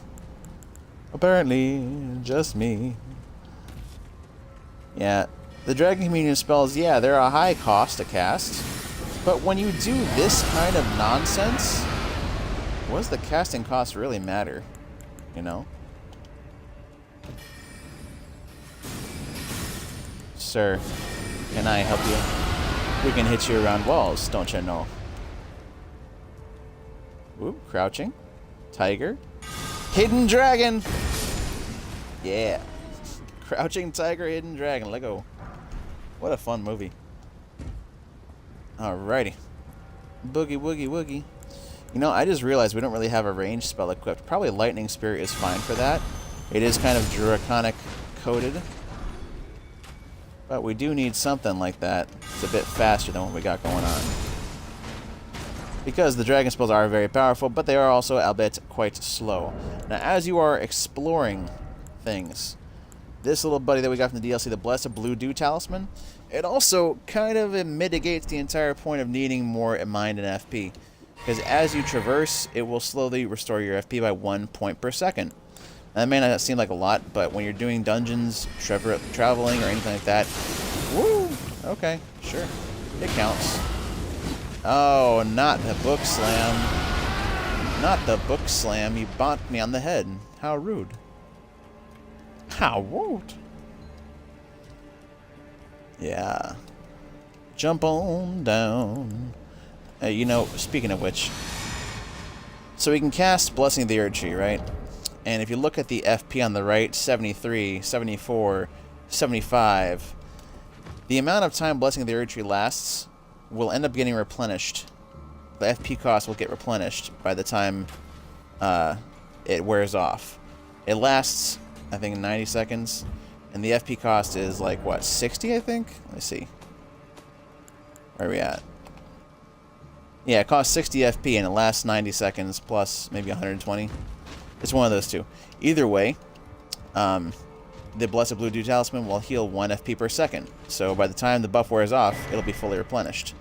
[SPEAKER 1] Apparently, just me. Yeah, the Dragon Communion spells, yeah, they're a high cost to cast. But when you do this kind of nonsense, what does the casting cost really matter? You know? Sir, can I help you? We can hit you around walls, don't you know? Ooh, crouching. Tiger. Hidden dragon! Yeah. Crouching tiger, hidden dragon. Let go. What a fun movie. Alrighty. Boogie woogie woogie. You know, I just realized we don't really have a ranged spell equipped. Probably Lightning Spirit is fine for that. It is kind of draconic coded. But we do need something like that. It's a bit faster than what we got going on. Because the dragon spells are very powerful, but they are also, albeit, quite slow. Now, as you are exploring things, this little buddy that we got from the DLC, the Blessed Blue Dew Talisman, it also kind of mitigates the entire point of needing more mind and FP. Because as you traverse, it will slowly restore your FP by 1 point per second. Now, that may not seem like a lot, but when you're doing dungeons, traveling, or anything like that, woo! Okay, sure. It counts. Oh, not the book slam. Not the book slam. You bonked me on the head. How rude. How rude. Yeah. Jump on down. You know, speaking of which, so we can cast Blessing of the Erd Tree, right? And if you look at the FP on the right, 73, 74, 75, the amount of time Blessing of the Erd Tree lasts will end up getting replenished. The FP cost will get replenished by the time it wears off. It lasts, I think, 90 seconds, and the FP cost is like, what, 60, I think? Let's see. Where are we at? Yeah, it costs 60 FP, and it lasts 90 seconds, plus maybe 120. It's one of those two. Either way, the Blessed Blue Dew Talisman will heal 1 FP per second. So by the time the buff wears off, it'll be fully replenished.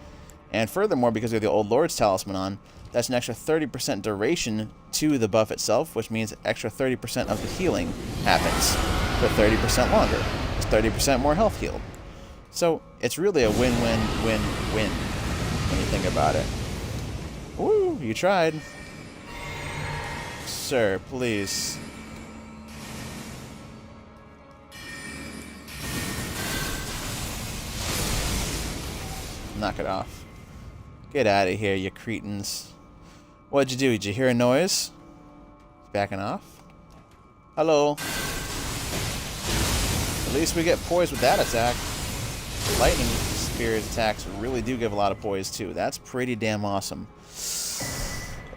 [SPEAKER 1] And furthermore, because we have the Old Lord's Talisman on, that's an extra 30% duration to the buff itself, which means extra 30% of the healing happens for 30% longer. It's 30% more health healed. So it's really a win-win-win-win when you think about it. Woo, you tried. Sir, please. Knock it off. Get out of here, you cretins. What'd you do? Did you hear a noise? Backing off? Hello. At least we get poise with that attack. Lightning Spirit attacks really do give a lot of poise too. That's pretty damn awesome.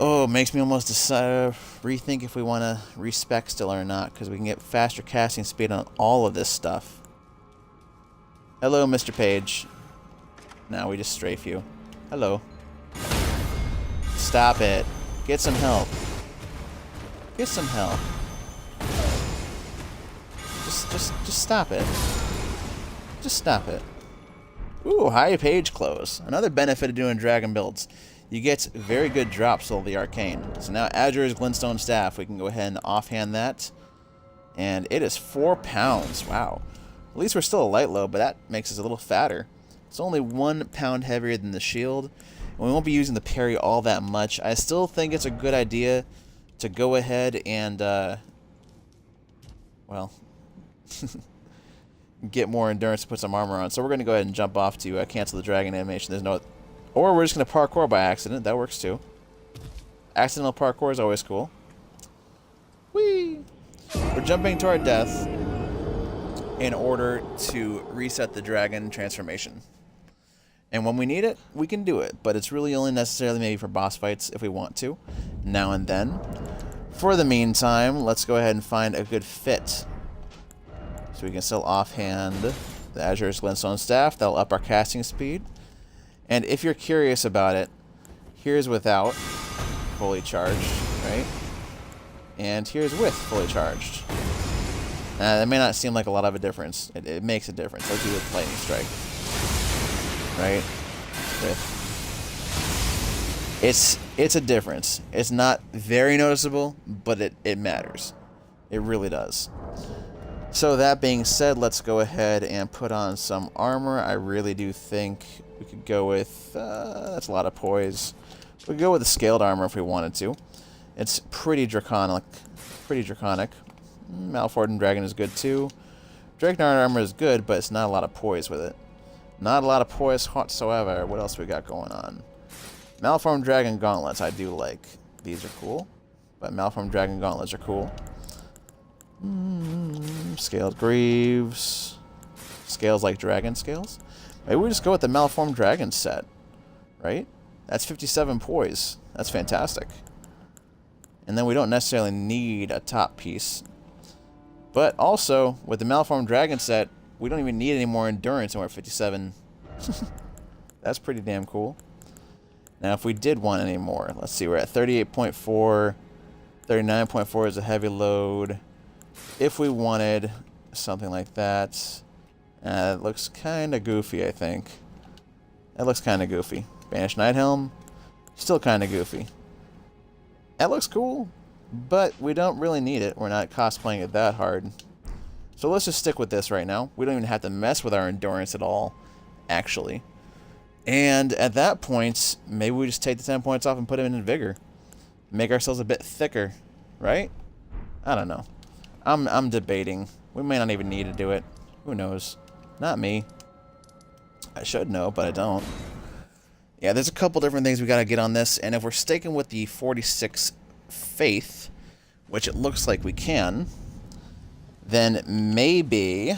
[SPEAKER 1] Oh, makes me almost decide, rethink if we want to respec still or not, because we can get faster casting speed on all of this stuff. Hello, Mr. Page. Now we just strafe you. Hello. Stop it. Get some help. Get some help. Just stop it. Just stop it. Ooh, high page close. Another benefit of doing dragon builds. You get very good drops of the arcane. So now Azur's Glintstone Staff, we can go ahead and offhand that. And it is 4 pounds. Wow. At least we're still a light load, but that makes us a little fatter. It's only 1 pound heavier than the shield. And we won't be using the parry all that much. I still think it's a good idea to go ahead and, well, get more endurance to put some armor on. So we're going to go ahead and jump off to cancel the dragon animation. There's no... Or we're just going to parkour by accident. That works too. Accidental parkour is always cool. Whee! We're jumping to our death in order to reset the dragon transformation. And when we need it, we can do it. But it's really only necessarily maybe for boss fights if we want to, now and then. For the meantime, let's go ahead and find a good fit. So we can still offhand the Azure's Glintstone Staff. That'll up our casting speed. And if you're curious about it, here's without fully charged, right? And here's with fully charged. That may not seem like a lot of a difference. It makes a difference. Let's do with Lightning Strike. Right? It's a difference. It's not very noticeable, but it matters. It really does. So that being said, let's go ahead and put on some armor. I really do think we could go with... that's a lot of poise. We could go with the scaled armor if we wanted to. It's pretty draconic. Malforged Dragon is good too. Dragonheart armor is good, but it's not a lot of poise with it. Not a lot of poise whatsoever. What else we got going on? Malformed Dragon Gauntlets I do like. These are cool. But Malformed Dragon Gauntlets are cool. Scaled Greaves. Scales like dragon scales. Maybe we just go with the Malformed Dragon set. Right? That's 57 poise. That's fantastic. And then we don't necessarily need a top piece. But also, with the Malformed Dragon set, we don't even need any more endurance and we're at 57. That's pretty damn cool. Now, if we did want any more, let's see, we're at 38.4. 39.4 is a heavy load. If we wanted something like that, it looks kind of goofy, I think. That looks kind of goofy. Banished Nighthelm, still kind of goofy. That looks cool, but we don't really need it. We're not cosplaying it that hard. So let's just stick with this right now. We don't even have to mess with our endurance at all, actually. And at that point, maybe we just take the 10 points off and put them in Vigor. Make ourselves a bit thicker, right? I don't know. I'm debating. We may not even need to do it. Who knows? Not me. I should know, but I don't. Yeah, there's a couple different things we got to get on this, and if we're sticking with the 46 Faith, which it looks like we can, then maybe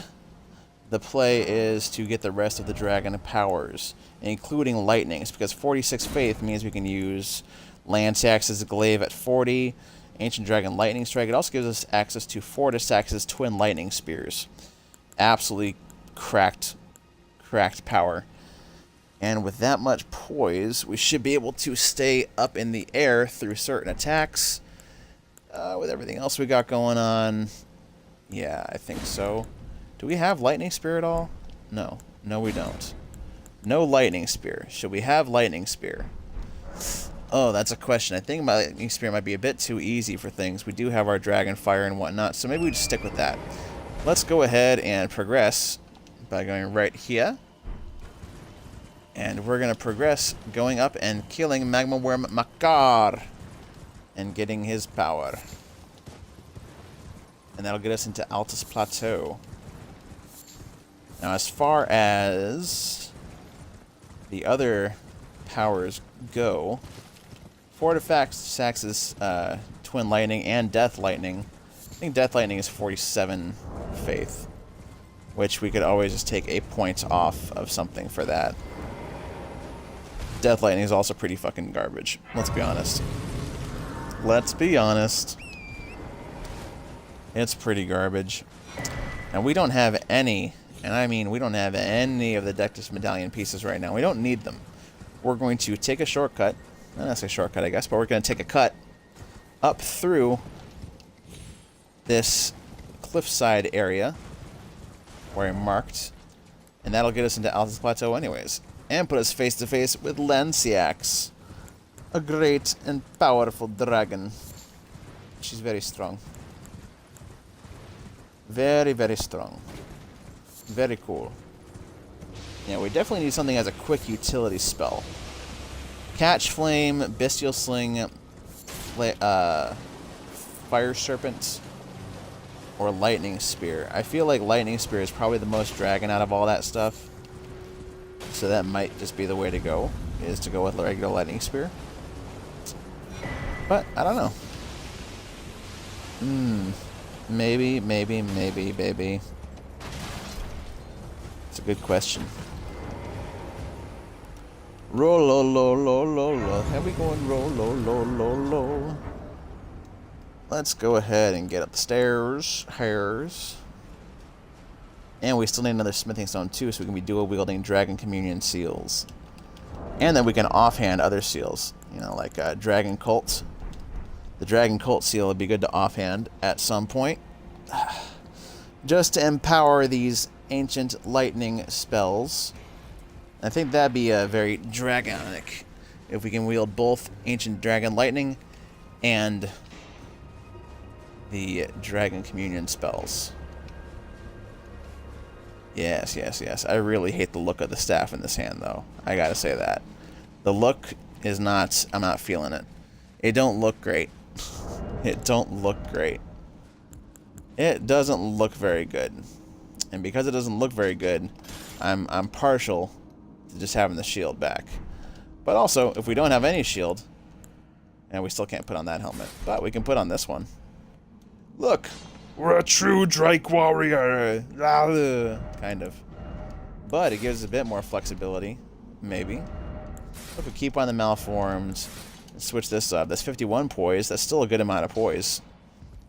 [SPEAKER 1] the play is to get the rest of the dragon powers, including lightnings, because 46 Faith means we can use Lance Axe's Glaive at 40, Ancient Dragon Lightning Strike. It also gives us access to Fortis Axe's Twin Lightning Spears. Absolutely cracked power. And with that much poise, we should be able to stay up in the air through certain attacks. With everything else we got going on, yeah, I think so. Do we have Lightning Spear at all? No. No, we don't. No Lightning Spear. Should we have Lightning Spear? Oh, that's a question. I think my Lightning Spear might be a bit too easy for things. We do have our Dragon Fire and whatnot, so maybe we just stick with that. Let's go ahead and progress by going right here. And we're going to progress going up and killing Magma Worm Makar and getting his power. And that'll get us into Altus Plateau. Now, as far as the other powers go, Fortifex Axe's Twin Lightning and Death Lightning. I think Death Lightning is 47 Faith, which we could always just take a point off of something for that. Death Lightning is also pretty fucking garbage. Let's be honest. Let's be honest. It's pretty garbage. And we don't have any, and I mean we don't have any of the Dectus Medallion pieces right now. We don't need them. We're going to take a shortcut. Not necessarily a shortcut, I guess, but we're going to take a cut up through this cliffside area where I marked. And that'll get us into Altus Plateau anyways. And put us face to face with Lanciax, a great and powerful dragon. She's very strong. Very, very strong. Very cool. Yeah, we definitely need something as a quick utility spell. Catch Flame, Bestial Sling, Fire Serpent, or Lightning Spear. I feel like Lightning Spear is probably the most dragon out of all that stuff. So that might just be the way to go, is to go with the regular Lightning Spear. But, I don't know. Maybe. It's a good question. Roll, lo, lo, lo, lo, lo. How we going? Roll, lo, lo, lo, lo. Let's go ahead and get up the stairs. Hairs. And we still need another smithing stone too, so we can be dual-wielding Dragon Communion seals. And then we can offhand other seals. You know, like Dragon Cult. The Dragon Cult seal would be good to offhand at some point. Just to empower these ancient lightning spells. I think that'd be very dragonic if we can wield both ancient dragon lightning and the Dragon Communion spells. Yes, yes, yes. I really hate the look of the staff in this hand, though. I gotta say that. The look is not... I'm not feeling it. It don't look great. It don't look great. It doesn't look very good. And because it doesn't look very good, I'm partial to just having the shield back. But also, if we don't have any shield, and we still can't put on that helmet, but we can put on this one. Look! We're a true Drake warrior! Kind of. But it gives us a bit more flexibility. Maybe. If we keep on the malformed, switch this up. That's 51 poise. That's still a good amount of poise.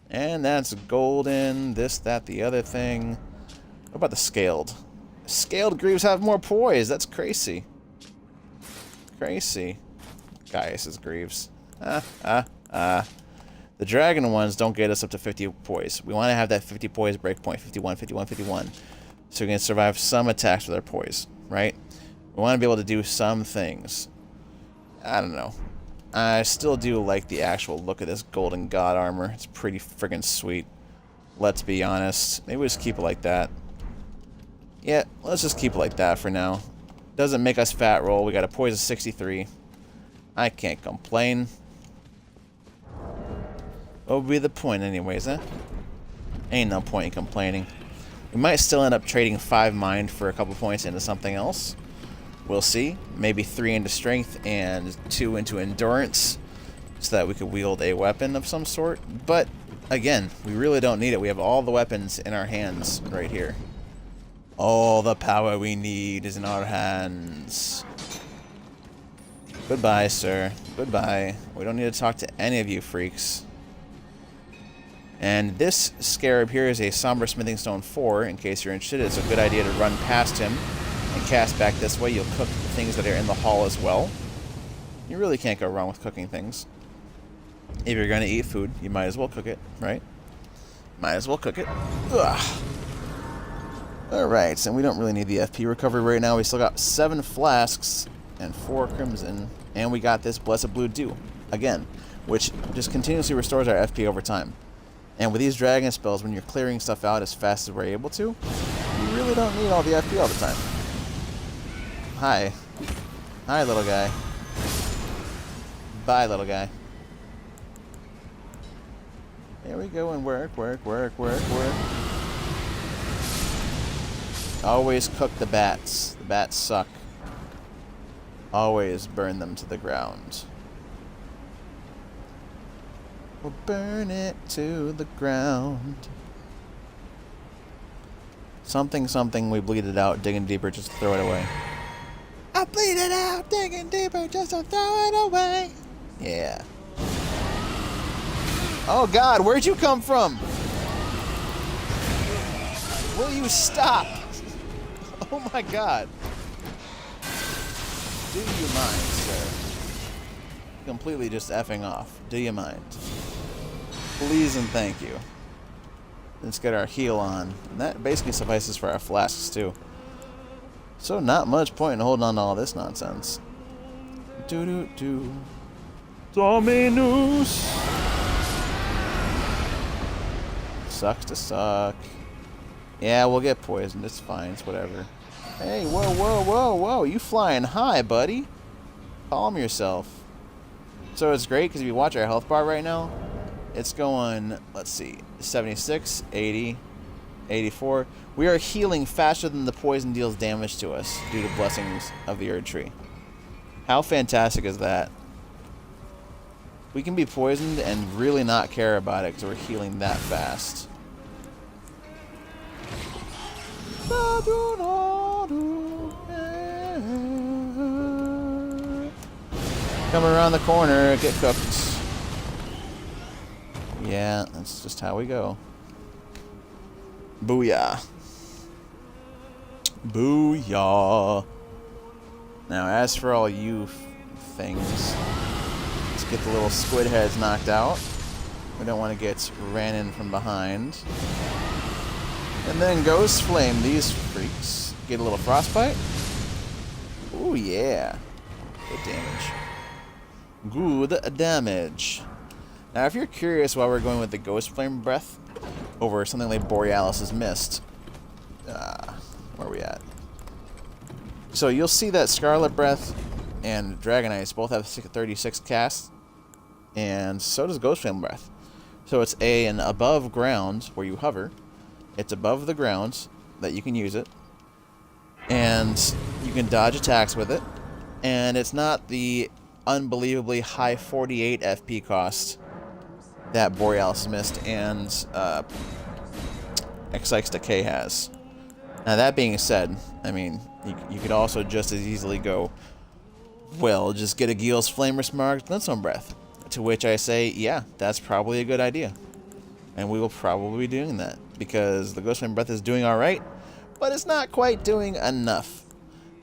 [SPEAKER 1] And that's golden, this, that, the other thing. What about the scaled? Scaled greaves have more poise. That's crazy. Crazy. Gaius's greaves. The dragon ones don't get us up to 50 poise. We want to have that 50 poise breakpoint. 51, 51, 51. So we can survive some attacks with our poise, right? We want to be able to do some things. I don't know. I still do like the actual look of this golden god armor. It's pretty friggin' sweet. Let's be honest. Maybe we just keep it like that. Yeah, let's just keep it like that for now. Doesn't make us fat roll. We got a poise of 63. I can't complain. What would be the point anyways, huh? Ain't no point in complaining. We might still end up trading 5 mind for a couple points into something else. We'll see. Maybe 3 into strength and 2 into endurance, so that we could wield a weapon of some sort. But, again, we really don't need it. We have all the weapons in our hands right here. All the power we need is in our hands. Goodbye, sir. Goodbye. We don't need to talk to any of you freaks. And this scarab here is a Somber Smithing Stone 4, in case you're interested. It's a good idea to run past him and cast back this way. You'll cook the things that are in the hall as well. You really can't go wrong with cooking things. If you're going to eat food, you might as well cook it, right? Might as well cook it. Ugh. Alright, and we don't really need the FP recovery right now. We still got 7 flasks and 4 crimson. And we got this Blessed Blue Dew, again, which just continuously restores our FP over time. And with these dragon spells, when you're clearing stuff out as fast as we're able to, you really don't need all the FP all the time. Hi. Hi, little guy. Bye, little guy. There we go, and work, work, work, work, work. Always cook the bats. The bats suck. Always burn them to the ground. We'll burn it to the ground. Something, something, we bleed it out, digging deeper, just to throw it away. I bleed it out, digging deeper, just to throw it away. Yeah. Oh God, where'd you come from? Will you stop? Oh my God. Do you mind, sir? Completely just effing off. Do you mind? Please and thank you. Let's get our heal on. And that basically suffices for our flasks too. So not much point in holding on to all this nonsense. Do-do-do. Dominus! Sucks to suck. Yeah, we'll get poisoned. It's fine. It's whatever. Hey, whoa, whoa, whoa, whoa. You flying high, buddy. Calm yourself. So it's great because if you watch our health bar right now, it's going, let's see, 76, 80, 84. We are healing faster than the poison deals damage to us due to blessings of the Erd Tree. How fantastic is that? We can be poisoned and really not care about it because we're healing that fast. Coming around the corner, get cooked. Yeah, that's just how we go. Booyah. Booyah. Now, as for all you things, let's get the little squid heads knocked out. We don't want to get ran in from behind. And then Ghost Flame these freaks. Get a little frostbite. Ooh, yeah. Good damage. Good damage. Now, if you're curious why we're going with the Ghost Flame Breath over something like Borealis' Mist, where are we at? So you'll see that Scarlet Breath and Dragon Ice both have 36 casts, and so does Ghost Flame Breath. So it's an above ground where you hover. It's above the ground that you can use it, and you can dodge attacks with it, and it's not the unbelievably high 48 FP cost that Borealis Mist and Excite's Decay has. Now, that being said, I mean, you could also just as easily go, well, just get a Gil's Flamer's Marked Glintstone Breath. To which I say, yeah, that's probably a good idea. And we will probably be doing that, because the Ghost Flame Breath is doing alright, but it's not quite doing enough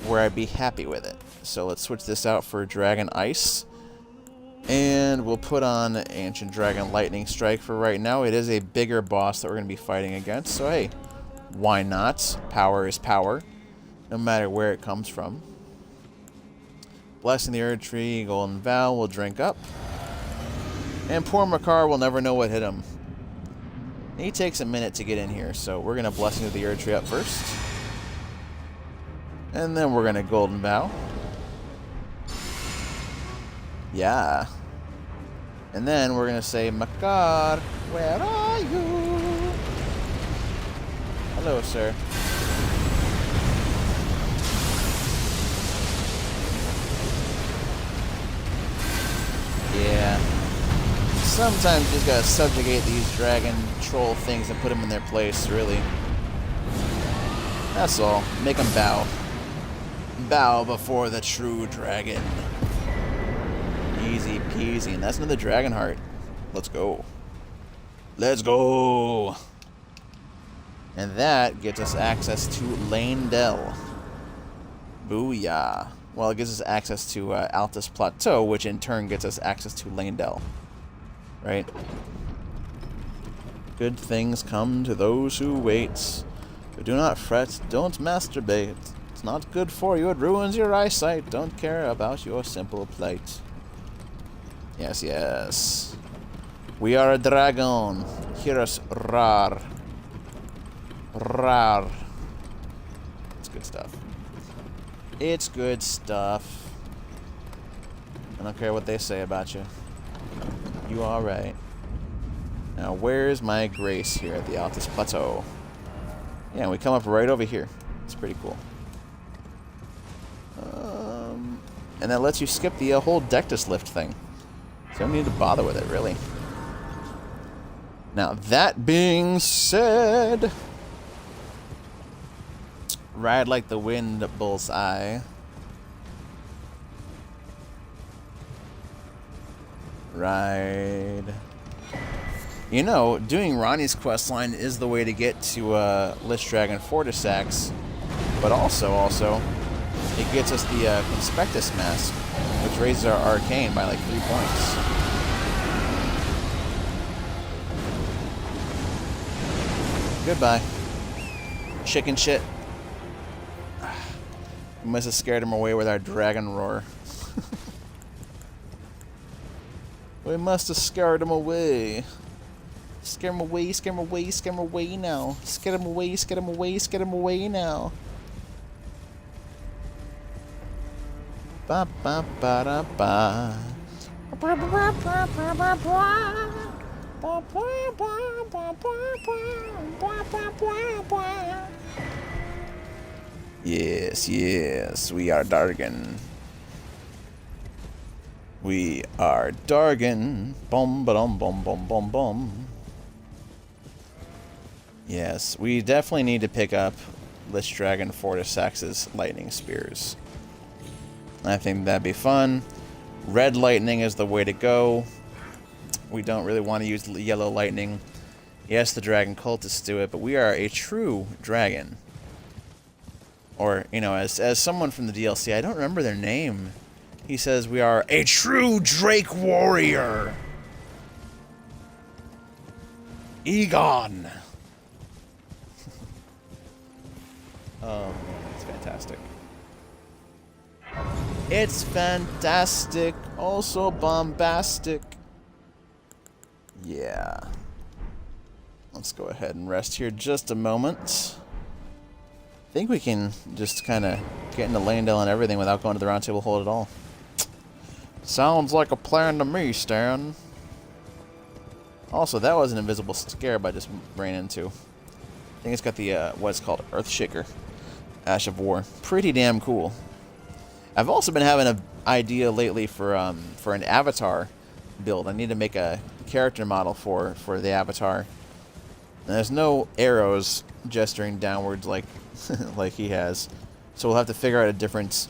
[SPEAKER 1] where I'd be happy with it. So let's switch this out for Dragon Ice. And we'll put on Ancient Dragon Lightning Strike for right now. It is a bigger boss that we're going to be fighting against, so hey, why not? Power is power, no matter where it comes from. Blessing the Erd Tree, Golden Vow will drink up. And poor Makar will never know what hit him. He takes a minute to get in here, so we're going to Blessing the Erd Tree up first. And then we're going to Golden Vow. Yeah. And then we're going to say, Makar, where are you? Hello, sir. Yeah. Sometimes you just gotta subjugate these dragon troll things and put them in their place, really. That's all. Make them bow. Bow before the true dragon. Easy peasy. And that's another Dragonheart. Let's go. Let's go! And that gets us access to Leyndell. Booyah. Well, it gives us access to Altus Plateau, which in turn gets us access to Leyndell. Right? Good things come to those who wait. But do not fret, don't masturbate. It's not good for you, it ruins your eyesight. Don't care about your simple plight. Yes, yes. We are a dragon. Hear us roar. Roar. It's good stuff. It's good stuff. I don't care what they say about you. You alright. Now, where's my grace here at the Altus Plateau? Yeah, we come up right over here. It's pretty cool. And that lets you skip the whole Dectus lift thing. So you don't need to bother with it, really. Now, that being said... Ride like the wind, bullseye. Ride. You know, doing Ronnie's questline is the way to get to Lich Dragon Fortisax, but also, it gets us the Conspectus Mask, which raises our Arcane by like 3 points. Goodbye. Chicken shit. We must have scared him away with our dragon roar. We must have scared him away. Scare him away, scare him away, scare him away now. Scare him away, scare him away, scare him away now. Ba ba ba da ba. Ba ba ba ba ba ba ba. Ba ba ba ba ba ba ba. Yes, yes, we are Dargan. We are Dargan. Bum ba-dum bum bum bum bum. Yes, we definitely need to pick up Lich Dragon Fortissax's lightning spears. I think that'd be fun. Red lightning is the way to go. We don't really want to use yellow lightning. Yes, the dragon cultists do it, but we are a true dragon. Or, you know, as someone from the DLC, I don't remember their name. He says we are a true Drake warrior. Egon. Oh man, it's fantastic. It's fantastic, also bombastic. Yeah. Let's go ahead and rest here just a moment. I think we can just kind of get into Landale and everything without going to the round table hold at all. Sounds like a plan to me, Stan. Also, that was an invisible scarab I just ran into. I think it's got the, what's called Earthshaker. Ash of War. Pretty damn cool. I've also been having an idea lately for an avatar build. I need to make a character model for the avatar. And there's no arrows gesturing downwards like like he has. So we'll have to figure out a different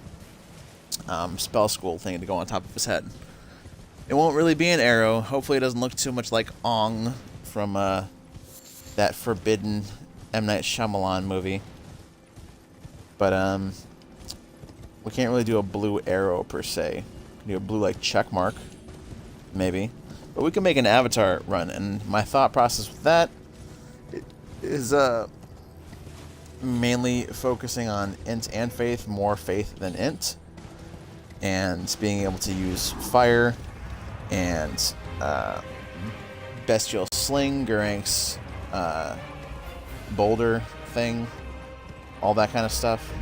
[SPEAKER 1] spell school thing to go on top of his head. It won't really be an arrow. Hopefully it doesn't look too much like Ong from that forbidden M. Night Shyamalan movie. But we can't really do a blue arrow per se. We can do a blue like check mark, maybe. But we can make an avatar run, and my thought process with that is mainly focusing on int and faith, more faith than int, and being able to use fire and bestial sling, Gurank's boulder thing, all that kind of stuff.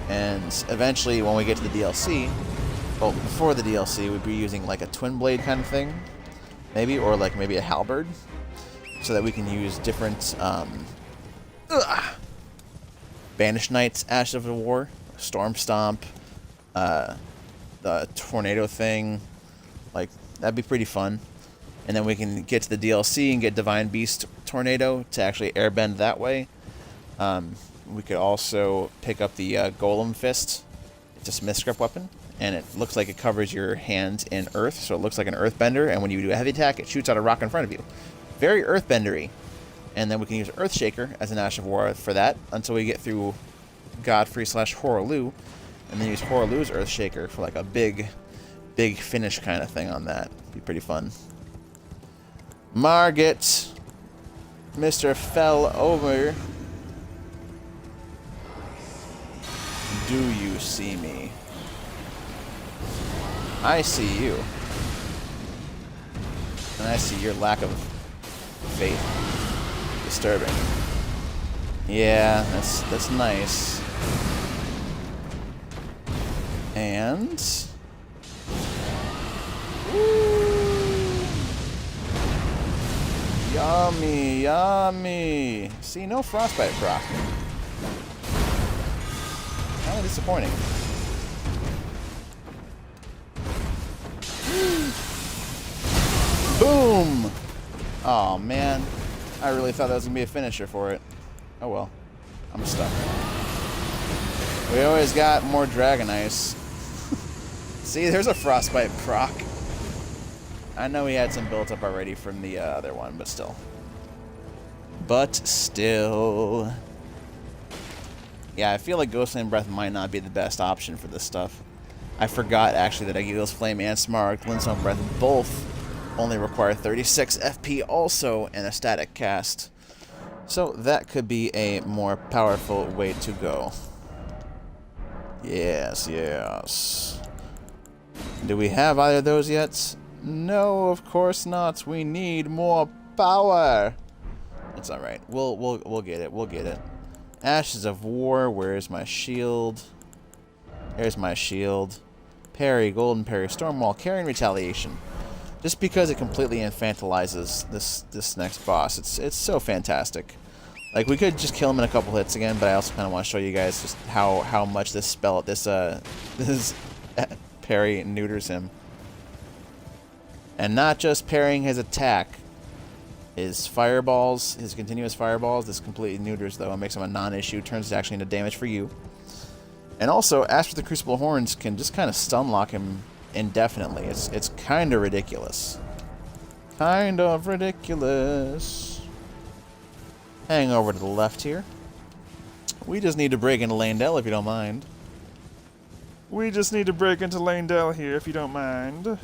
[SPEAKER 1] And eventually, when we get to the DLC, well, before the DLC, we'd be using like a twin blade kind of thing, maybe, or like maybe a halberd, so that we can use different Banished Knight's Ash of the War, Storm Stomp, the tornado thing. Like, that'd be pretty fun. And then we can get to the DLC and get Divine Beast Tornado to actually airbend that way. We could also pick up the Golem Fist. It's a Smith Script weapon, and it looks like it covers your hand in earth, so it looks like an earthbender, and when you do a heavy attack, it shoots out a rock in front of you. Very earthbendery. And then we can use Earthshaker as an Ash of War for that until we get through Godfrey/Horaloo, and then use Horaloo's Earthshaker for like a big finish kind of thing on that. Be pretty fun. Margit, Mr. Fell Over. Do you see me? I see you. And I see your lack of faith. Disturbing. Yeah, that's nice. And woo, yummy, yummy. See, no frostbite proc. Kind of disappointing. Boom! Oh man, I really thought that was gonna be a finisher for it. Oh well, I'm stuck. We always got more Dragon Ice. See, there's a frostbite proc. I know he had some built up already from the other one, but still. Yeah, I feel like Ghostland Breath might not be the best option for this stuff. I forgot, actually, that Aguil's Flame and Smaragd Glintstone Breath both only require 36 FP also and a static cast. So that could be a more powerful way to go. Yes, yes. Do we have either of those yet? No, of course not. We need more power. It's alright. We'll get it. We'll get it. Ashes of War, where's my shield? There's my shield. Parry, Golden Parry, Stormwall, Carry, and Retaliation. Just because it completely infantilizes this next boss. It's so fantastic. Like, we could just kill him in a couple hits again, but I also kind of want to show you guys just how much this parry neuters him. And not just parrying his attack. His fireballs, his continuous fireballs, this completely neuters though and makes him a non-issue, turns it actually into damage for you. And also, Ash with the Crucible Horns can just kind of stun lock him indefinitely. It's kind of ridiculous. Kind of ridiculous. Hang over to the left here. We just need to break into Landell if you don't mind. We just need to break into Landell here if you don't mind.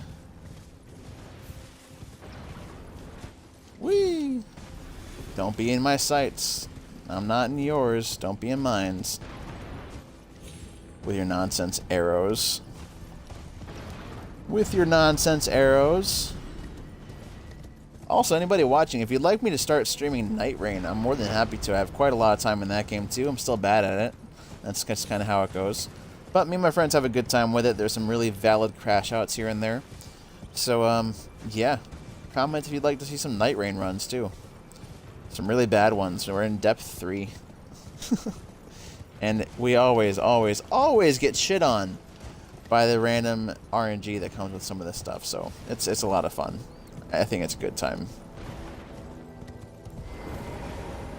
[SPEAKER 1] Whee! Don't be in my sights. I'm not in yours. Don't be in mine. With your nonsense arrows. With your nonsense arrows. Also, anybody watching, if you'd like me to start streaming Night Rain, I'm more than happy to. I have quite a lot of time in that game too. I'm still bad at it. That's just kind of how it goes. But me and my friends have a good time with it. There's some really valid crash outs here and there. So, yeah. Comment if you'd like to see some Night Rain runs too. Some really bad ones. We're in depth 3. And we always get shit on by the random RNG that comes with some of this stuff. So it's a lot of fun. I think it's a good time.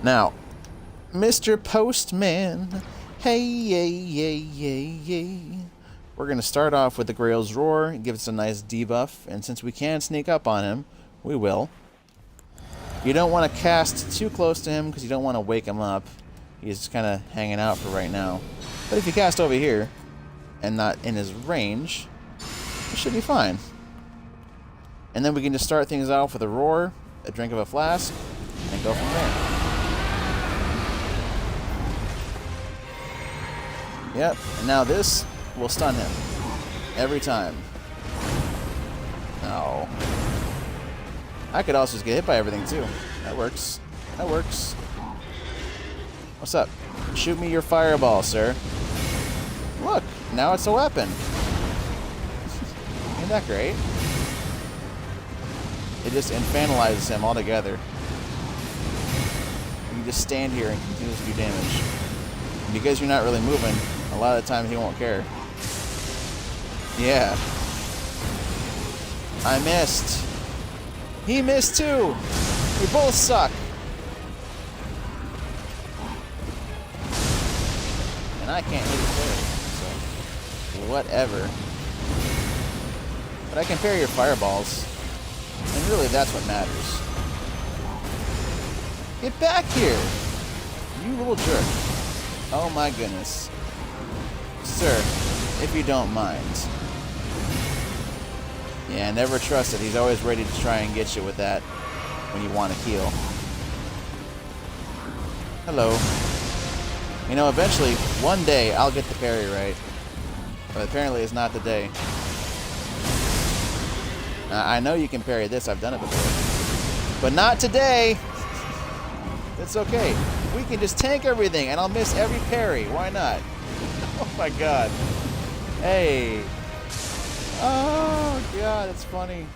[SPEAKER 1] Now, Mr. Postman, hey. We're gonna start off with the Grail's Roar, give us a nice debuff, and since we can sneak up on him, we will. You don't want to cast too close to him because you don't want to wake him up. He's just kind of hanging out for right now. But if you cast over here and not in his range, it should be fine. And then we can just start things off with a roar, a drink of a flask, and go from there. Yep, and now this will stun him. Every time. No. I could also just get hit by everything too. That works. That works. What's up? Shoot me your fireball, sir. Look, now it's a weapon. Ain't that great? It just infantilizes him altogether. You can just stand here and continue to do damage. And because you're not really moving, a lot of the time he won't care. Yeah. I missed. He missed too. We both suck. And I can't hit his parry, so whatever. But I can parry your fireballs. And really, that's what matters. Get back here! You little jerk. Oh my goodness. Sir, if you don't mind. Yeah, never trust it. He's always ready to try and get you with that when you want to heal. Hello. You know, eventually, one day, I'll get the parry right. But apparently it's not the day. I know you can parry this. I've done it before. But not today! It's okay. We can just tank everything, and I'll miss every parry. Why not? Oh my god. Hey. Oh god, it's funny.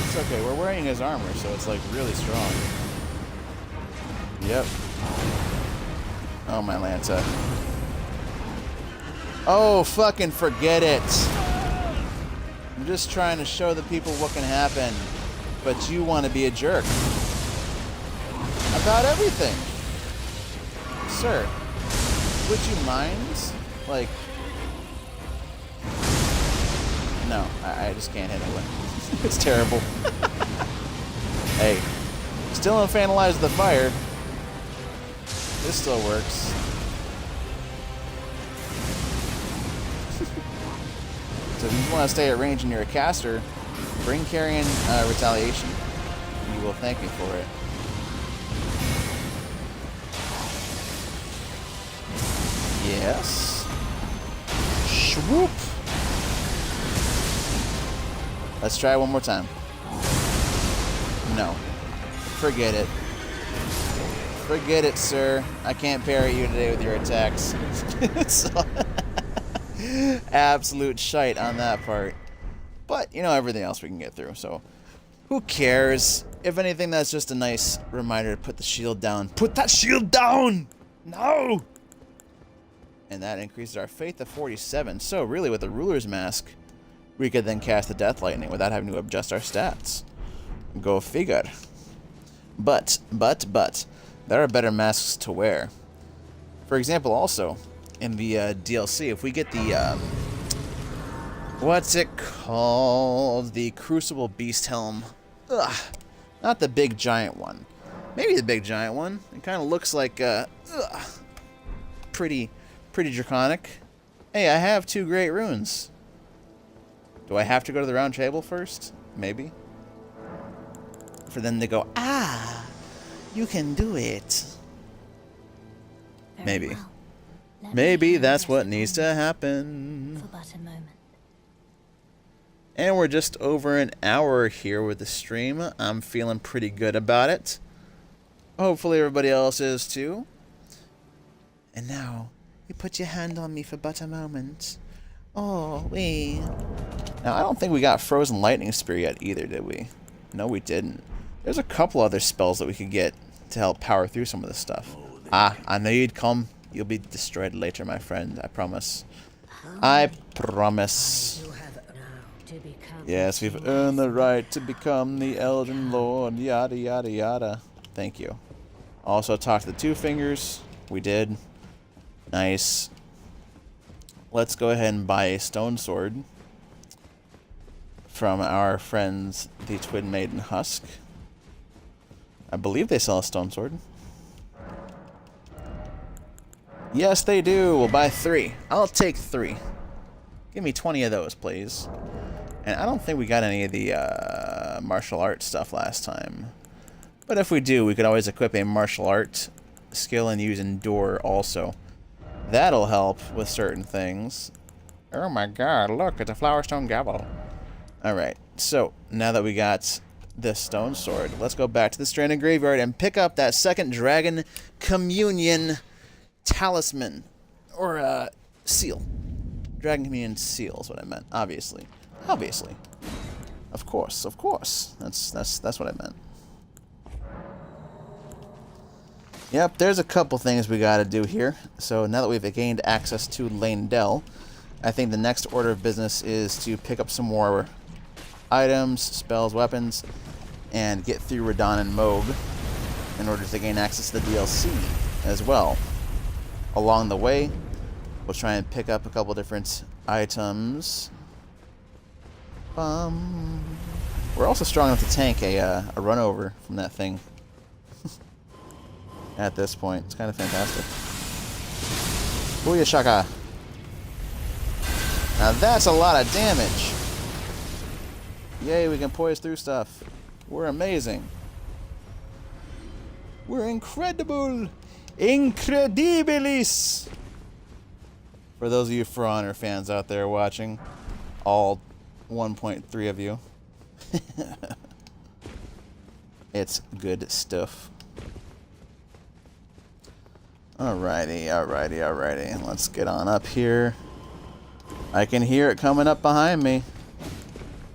[SPEAKER 1] It's okay. We're wearing his armor, so it's like really strong. Yep. Oh my Lanta. Oh, fucking forget it. I'm just trying to show the people what can happen, but you want to be a jerk about everything. Sir, would you mind? Like, no, I just can't hit it. It's terrible. Hey, still infantilize the fire. This still works. So if you want to stay at range and you're a caster, bring Carrion Retaliation. You will thank me for it. Yes. Swoop. Let's try one more time. No. Forget it. Forget it, sir. I can't parry you today with your attacks. Absolute shite on that part. But, you know, everything else we can get through, so who cares? If anything, that's just a nice reminder to put the shield down. Put that shield down! No! And that increases our faith to 47. So, really, with the Ruler's Mask, we could then cast the Death Lightning without having to adjust our stats. Go figure. But, there are better masks to wear. For example, also, in the DLC, if we get the, what's it called? The Crucible Beast Helm. Ugh. Not the big giant one. Maybe the big giant one. It kind of looks like, pretty draconic. Hey, I have 2 great runes. Do I have to go to the round table first? Maybe. For them to go, ah, you can do it.
[SPEAKER 2] Very
[SPEAKER 1] Maybe.
[SPEAKER 2] well. Let
[SPEAKER 1] Maybe
[SPEAKER 2] me
[SPEAKER 1] that's
[SPEAKER 2] rest
[SPEAKER 1] what
[SPEAKER 2] upon
[SPEAKER 1] needs to happen.
[SPEAKER 2] for but a moment.
[SPEAKER 1] And we're just over an hour here with the stream. I'm feeling pretty good about it. Hopefully everybody else is too. And now, you put your hand on me for but a moment. Oh, wee. Now, I don't think we got Frozen Lightning Spear yet either, did we? No, we didn't. There's a couple other spells that we could get to help power through some of this stuff. Ah, I know you'd come. You'll be destroyed later, my friend. I promise. I promise. Yes, we've earned the right to become the Elden Lord. Yada, yada, yada. Thank you. Also, talk to the Two Fingers. We did. Nice. Let's go ahead and buy a stone sword from our friends, the Twin Maiden Husk. I believe they sell a stone sword. Yes, they do. We'll buy 3. I'll take 3. Give me 20 of those, please. And I don't think we got any of the martial arts stuff last time. But if we do, we could always equip a martial art skill and use Endure also. That'll help with certain things. Oh my god, look, it's a Flowerstone Gavel. Alright, so now that we got this stone sword, let's go back to the Stranded Graveyard and pick up that second Dragon Communion Talisman. Or, seal. Dragon Communion seal is what I meant, obviously. Obviously. Of course, of course. That's what I meant. Yep, there's a couple things we gotta do here. So now that we've gained access to Lane-Dell, I think the next order of business is to pick up some more items, spells, weapons, and get through Radon and Moog in order to gain access to the DLC as well. Along the way, we'll try and pick up a couple different items. We're also strong enough to tank a run over from that thing. At this point, it's kind of fantastic. Booyah shaka! Now that's a lot of damage. Yay, we can poise through stuff. We're amazing. We're incredible! Incredibilis! For those of you For Honor fans out there watching, all 1.3 of you. It's good stuff. Alrighty. Let's get on up here. I can hear it coming up behind me.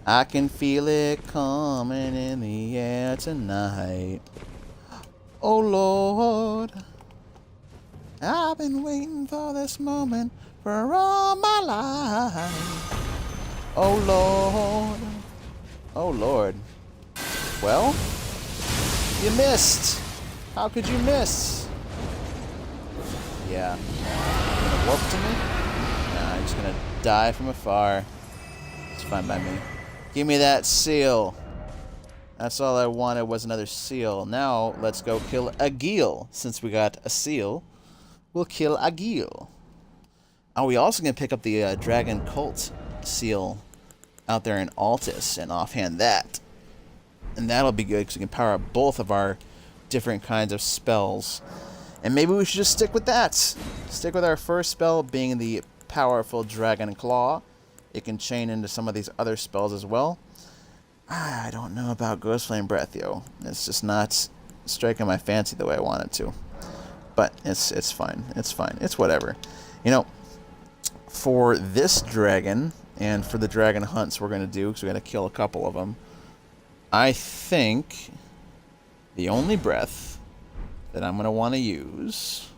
[SPEAKER 1] I can feel it coming in the air tonight. Oh Lord, I've been waiting for this moment for all my life. Oh Lord. Oh Lord. Well, you missed. How could you miss? Yeah. You gonna warp to me? Nah, I'm just gonna die from afar. It's fine by me. Give me that seal. That's all I wanted was another seal. Now, let's go kill a Geel. Since we got a seal, we'll kill a Geel. Oh, we also gonna pick up the Dragon Cult seal out there in Altus and offhand that. And that'll be good because we can power up both of our different kinds of spells. And maybe we should just stick with that. Stick with our first spell being the powerful Dragon Claw. It can chain into some of these other spells as well. I don't know about Ghost Flame Breath, yo. It's just not striking my fancy the way I want it to. But it's fine. It's fine. It's whatever. You know, for this dragon and for the dragon hunts we're going to do, because we got to kill a couple of them, I think the only breath that I'm going to want to use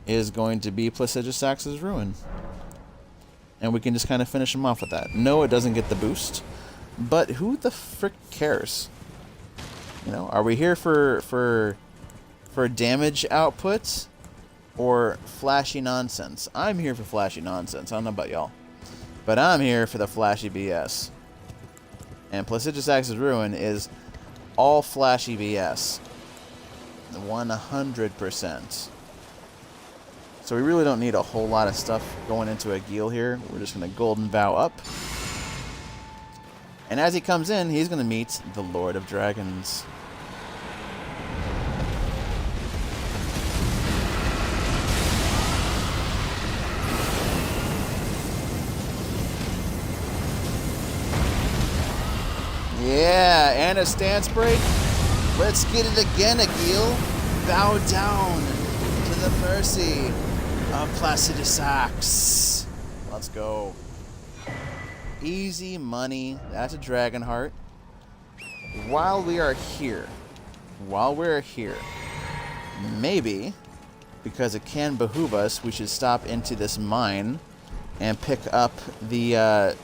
[SPEAKER 1] is going to be Placidusax's Ruin. And we can just kind of finish him off with that. No, it doesn't get the boost. But who the frick cares? You know, are we here for damage output or flashy nonsense? I'm here for flashy nonsense. I don't know about y'all. But I'm here for the flashy BS. And Placidus Axe's Ruin is all flashy BS. 100%. So we really don't need a whole lot of stuff going into a Gil here. We're just going to Golden Vow up. And as he comes in, he's going to meet the Lord of Dragons. Yeah, and a stance break. Let's get it again, Agil. Bow down to the mercy of Placidus Axe. Let's go. Easy money. That's a Dragonheart. While we're here, maybe, because it can behoove us, we should stop into this mine and pick up the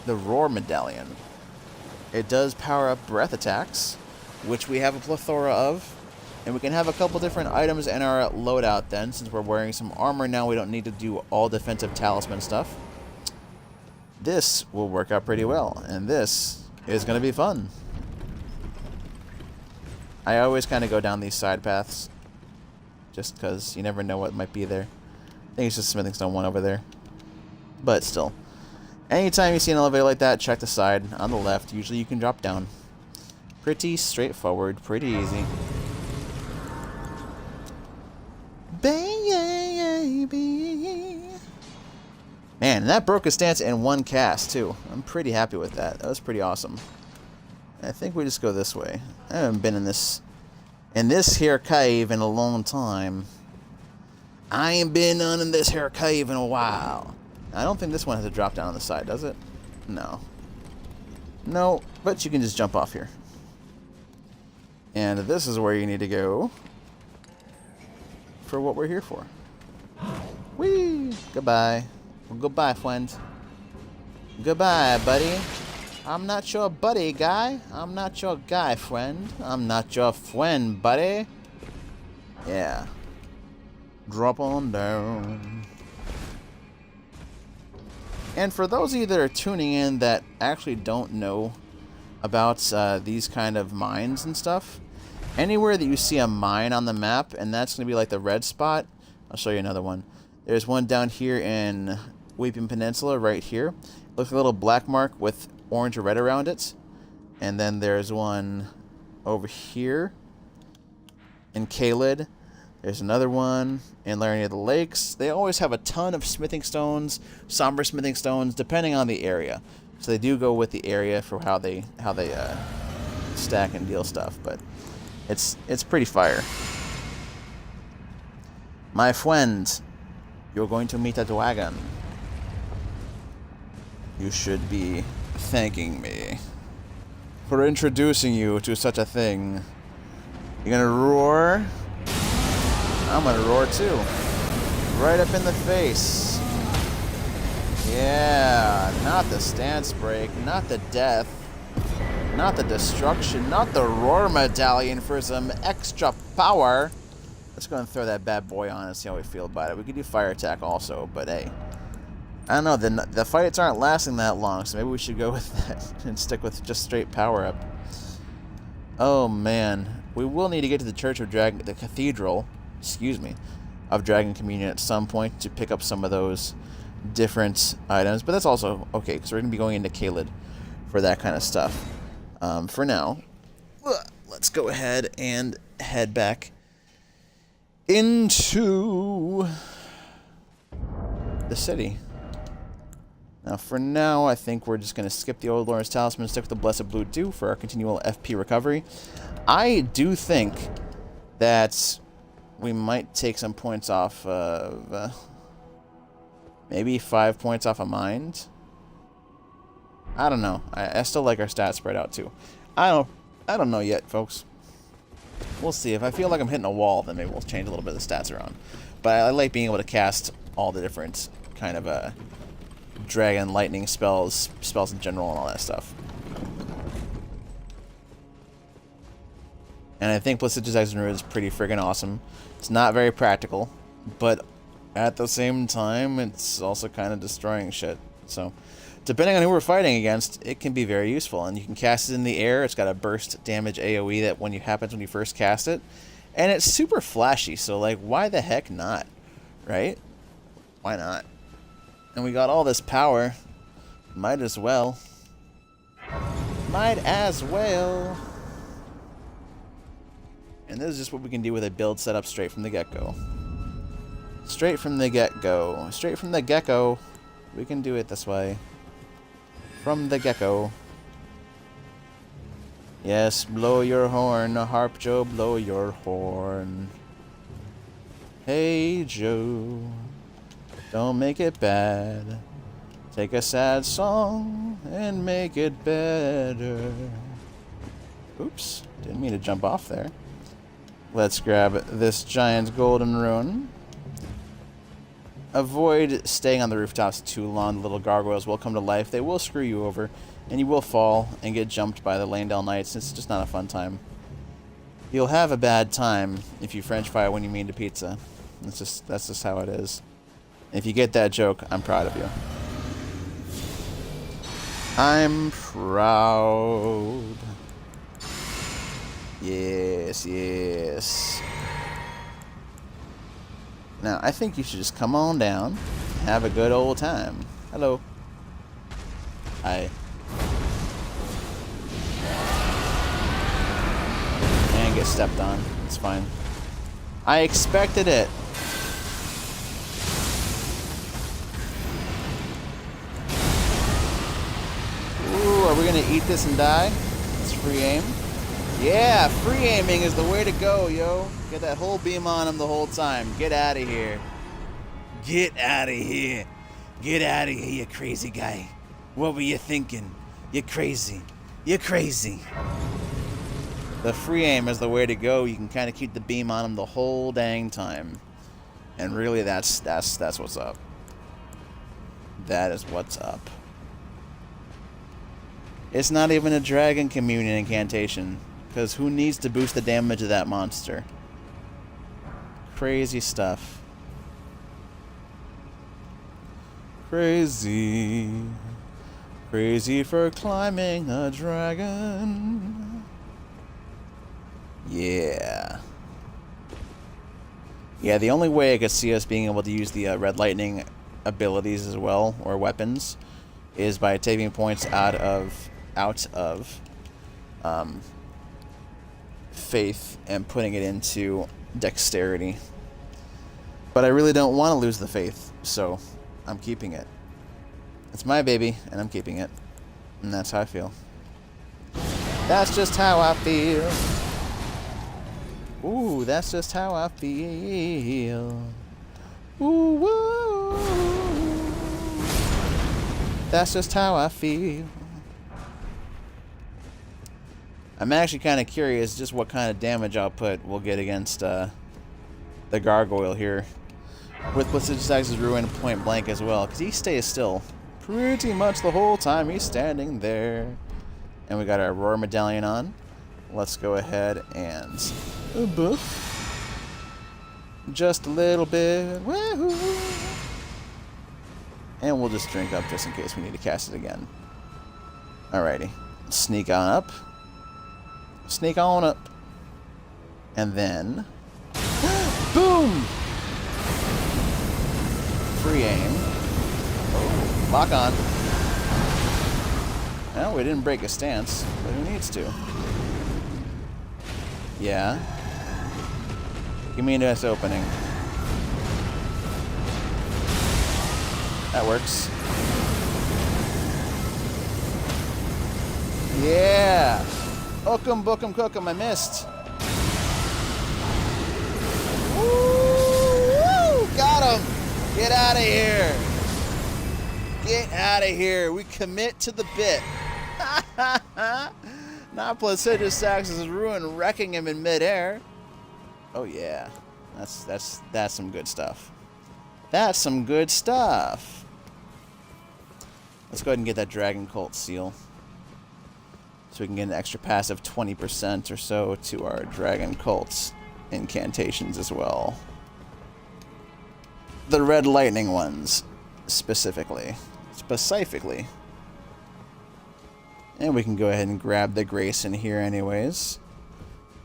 [SPEAKER 1] Roar Medallion. It does power up breath attacks, which we have a plethora of. And we can have a couple different items in our loadout then, since we're wearing some armor now. We don't need to do all defensive talisman stuff. This will work out pretty well, and this is going to be fun. I always kind of go down these side paths, just because you never know what might be there. I think it's just Smithing Stone 1 over there. But still. Anytime you see an elevator like that, check the side on the left. Usually you can drop down. Pretty straightforward, pretty easy. Baby. Man, that broke his stance in one cast, too. I'm pretty happy with that. That was pretty awesome. I think we just go this way. I haven't been in this here cave in a long time. I ain't been in this here cave in a while. I don't think this one has a drop down on the side, does it? No. No, but you can just jump off here. And this is where you need to go for what we're here for. Whee! Goodbye. Well, goodbye, friend. Goodbye, buddy. I'm not your buddy, guy. I'm not your guy, friend. I'm not your friend, buddy. Yeah. Drop on down. And for those of you that are tuning in that actually don't know about these kind of mines and stuff, anywhere that you see a mine on the map, and that's going to be like the red spot, I'll show you another one. There's one down here in Weeping Peninsula right here. Looks like a little black mark with orange or red around it. And then there's one over here in Caelid. There's another one in Laramie of the Lakes. They always have a ton of smithing stones, somber smithing stones, depending on the area. So they do go with the area for how they stack and deal stuff. But it's pretty fire. My friend, you're going to meet a dragon. You should be thanking me for introducing you to such a thing. You're gonna roar. I'm gonna roar too. Right up in the face. Yeah, not the stance break, not the death, not the destruction, not the roar medallion for some extra power. Let's go and throw that bad boy on and see how we feel about it. We could do fire attack also, but hey. I don't know, the fights aren't lasting that long, so maybe we should go with that and stick with just straight power up. Oh man. We will need to get to the Church of Dragon, the Cathedral, of Dragon Communion at some point to pick up some of those different items, but that's also okay, because we're going to be going into Caelid for that kind of stuff. For now, let's go ahead and head back into the city. Now, for now, I think we're just going to skip the Old Lord's Talisman and stick with the Blessed Blue Dew for our continual FP recovery. I do think that we might take some points off of... maybe 5 points off of Mind. I don't know. I still like our stats spread out, too. I don't know yet, folks. We'll see. If I feel like I'm hitting a wall, then maybe we'll change a little bit of the stats around. But I like being able to cast all the different kind of dragon lightning spells in general, and all that stuff. And I think Blissed Exorcism is pretty friggin' awesome. It's not very practical, but at the same time, it's also kind of destroying shit. So, depending on who we're fighting against, it can be very useful. And you can cast it in the air. It's got a burst damage AoE that happens when you first cast it. And it's super flashy, so like, why the heck not? Right? Why not? And we got all this power. Might as well. Might as well. And this is just what we can do with a build set up straight from the get-go. Straight from the get-go. Straight from the get-go. We can do it this way. From the get-go. Yes, blow your horn, Harp Joe, blow your horn. Hey Joe, don't make it bad. Take a sad song and make it better. Oops, didn't mean to jump off there. Let's grab this giant golden rune. Avoid staying on the rooftops too long. The little gargoyles will come to life. They will screw you over, and you will fall and get jumped by the Landale Knights. It's just not a fun time. You'll have a bad time if you French fry when you mean to pizza. That's just how it is. If you get that joke, I'm proud of you. I'm proud. Yes, yes. Now, I think you should just come on down and have a good old time. Hello. Hi. And get stepped on. It's fine. I expected it. Ooh, are we gonna eat this and die? It's free aim. Yeah, free aiming is the way to go, yo. Get that whole beam on him the whole time. Get out of here. Get out of here. Get out of here, you crazy guy. What were you thinking? You're crazy. You're crazy. The free aim is the way to go. You can kind of keep the beam on him the whole dang time. And really, that's what's up. That is what's up. It's not even a Dragon Communion incantation. Because who needs to boost the damage of that monster? Crazy stuff. Crazy. Crazy for climbing a dragon. Yeah. Yeah, the only way I could see us being able to use the Red Lightning abilities as well, or weapons, is by taking points out of faith and putting it into dexterity. But I really don't want to lose the faith, so I'm keeping it. It's my baby, and I'm keeping it. And that's how I feel. That's just how I feel. Ooh, that's just how I feel. Ooh, woo. That's just how I feel. I'm actually kind of curious just what kind of damage output we'll get against the gargoyle here. With Blissed Ruin point blank as well, because he stays still pretty much the whole time he's standing there. And we got our Roar Medallion on. Let's go ahead and buff. Just a little bit. Woo-hoo. And we'll just drink up just in case we need to cast it again. Alrighty. Sneak on up. Sneak on up. And then... boom! Free aim. Oh, lock on. Well, we didn't break a stance, but who needs to? Yeah. Give me a nice opening. That works. Yeah! Hook 'em, book 'em, cook 'em. I missed. Woo! Got him! Get out of here! Get out of here! We commit to the bit. Not Placidus Sax's ruin, wrecking him in midair. Oh yeah, that's some good stuff. That's some good stuff. Let's go ahead and get that Dragon Cult seal. So we can get an extra passive 20% or so to our Dragon Cult incantations as well. The red lightning ones, specifically. And we can go ahead and grab the Grace in here anyways.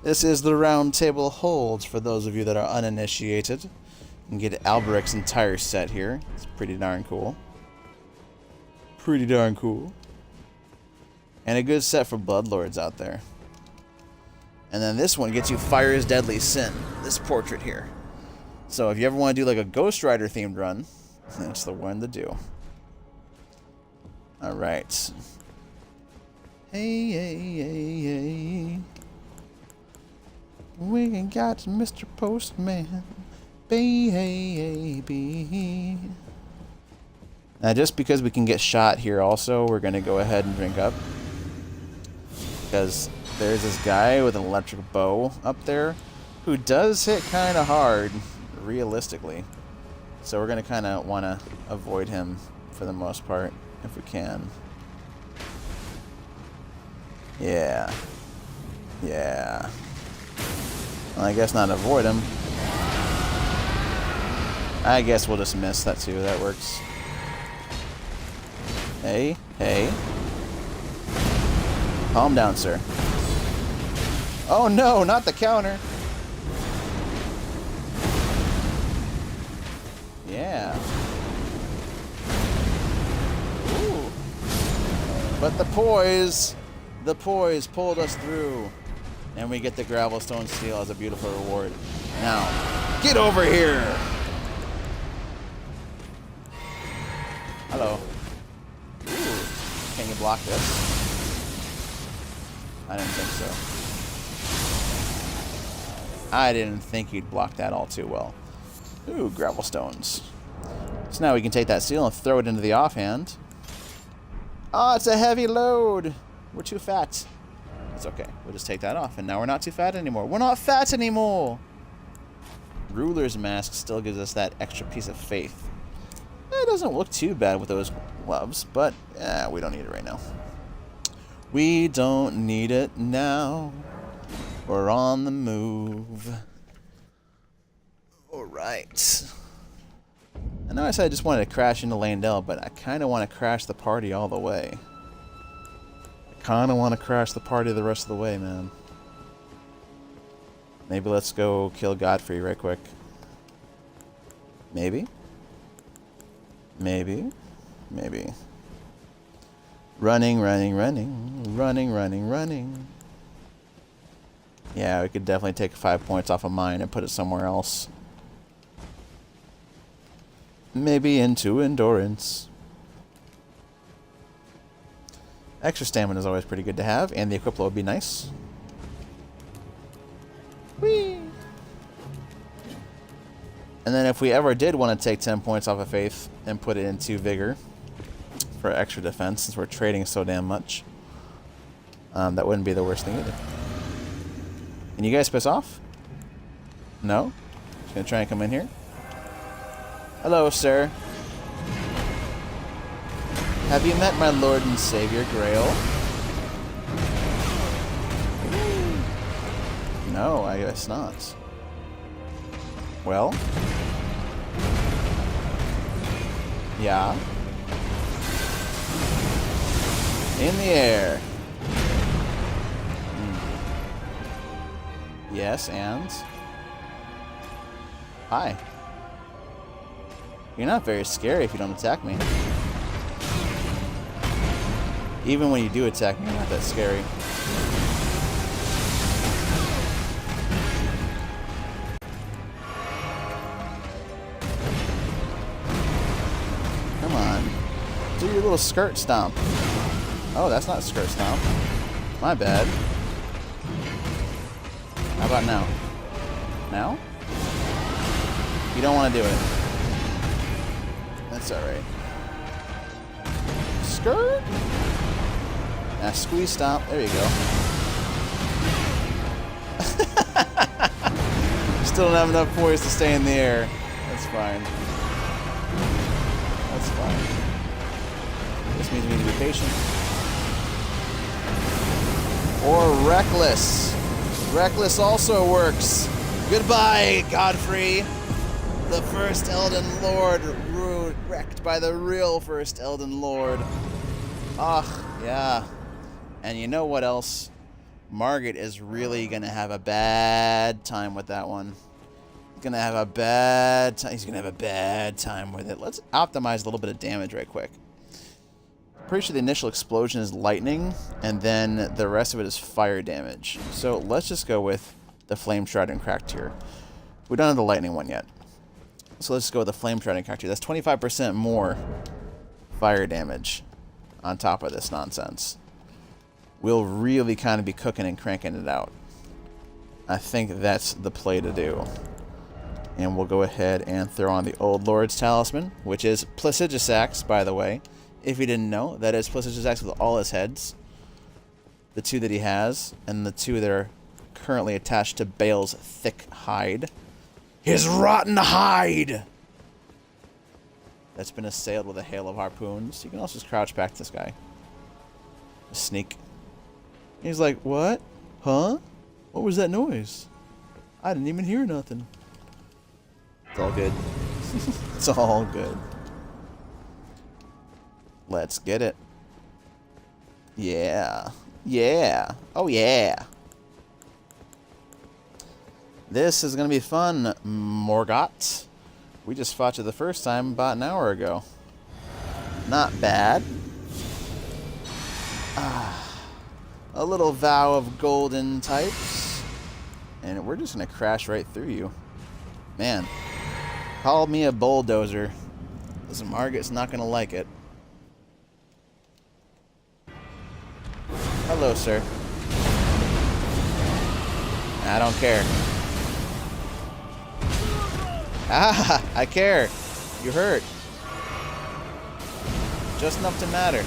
[SPEAKER 1] This is the Round Table Holds for those of you that are uninitiated. You can get Alberic's entire set here. It's pretty darn cool. Pretty darn cool. And a good set for Bloodlords out there. And then this one gets you Fire's Deadly Sin. This portrait here. So if you ever want to do like a Ghost Rider themed run, that's the one to do. Alright. Hey, hey, hey, hey. We got Mr. Postman. Baby. Now just because we can get shot here also, we're going to go ahead and drink up. Because there's this guy with an electric bow up there who does hit kind of hard, realistically. So we're going to kind of want to avoid him for the most part, if we can. Yeah. Yeah. Well, I guess not avoid him. I guess we'll just miss that too. That works. Hey, hey. Calm down, sir. Oh no, not the counter. Yeah. Ooh. But the poise pulled us through. And we get the Gravelstone Steel as a beautiful reward. Now, get over here! Hello. Ooh. Can you block this? I didn't think so. I didn't think you'd block that all too well. Ooh, Gravelstones. So now we can take that seal and throw it into the offhand. Oh, it's a heavy load! We're too fat. It's okay. We'll just take that off. And now we're not too fat anymore. We're not fat anymore! Ruler's Mask still gives us that extra piece of faith. It doesn't look too bad with those gloves, but we don't need it right now. We don't need it now. We're on the move. Alright. I know I said I just wanted to crash into Landell, but I kind of want to crash the party all the way. Kind of want to crash the party the rest of the way, man. Maybe let's go kill Godfrey right quick. Maybe. Maybe. Maybe. Running, running, running. Running, running, running. Yeah, we could definitely take 5 points off of mine and put it somewhere else. Maybe into endurance. Extra stamina is always pretty good to have, and the equipment would be nice. Whee! And then if we ever did want to take 10 points off of Faith and put it into Vigor for extra defense, since we're trading so damn much, that wouldn't be the worst thing either. Can you guys piss off? No? Just gonna try and come in here? Hello, sir. Have you met my Lord and Savior, Grail? No, I guess not. Well? Yeah? In the air. Yes, and? Hi. You're not very scary if you don't attack me. Even when you do attack me, you're not that scary. Come on. Do your little skirt stomp. Oh, that's not a skirt stomp. My bad. How about now? Now? You don't want to do it. That's alright. Skirt? Now squeeze stomp. There you go. Still don't have enough poise to stay in the air. That's fine. fine. This means we need to be patient. Or reckless. Reckless also works. Goodbye, Godfrey. The first Elden Lord wrecked by the real first Elden Lord. Ugh, yeah. And you know what else? Margit is really gonna have a bad time with that one. He's gonna have a bad time with it. Let's optimize a little bit of damage right quick. Pretty sure the initial explosion is lightning, and then the rest of it is fire damage. So let's just go with the Flame Shroud and Cracked Tear. We don't have the lightning one yet. So let's just go with the Flame Shroud and Cracked Tear. That's 25% more fire damage on top of this nonsense. We'll really kind of be cooking and cranking it out. I think that's the play to do. And we'll go ahead and throw on the Old Lord's Talisman, which is Placidusax, by the way. If you didn't know, that is Placidusax with all his heads. The 2 that he has, and the 2 that are currently attached to Bayle's thick hide. His rotten hide! That's been assailed with a hail of harpoons. You can also just crouch back to this guy. Sneak. He's like, what? Huh? What was that noise? I didn't even hear nothing. It's all good. It's all good. Let's get it. Yeah. Yeah. Oh, yeah. This is going to be fun, Morgott. We just fought you the first time about an hour ago. Not bad. A little vow of golden types. And we're just going to crash right through you. Man. Call me a bulldozer. This Margit's not going to like it. Hello, sir. I don't care. Ah, I care. You hurt. Just enough to matter.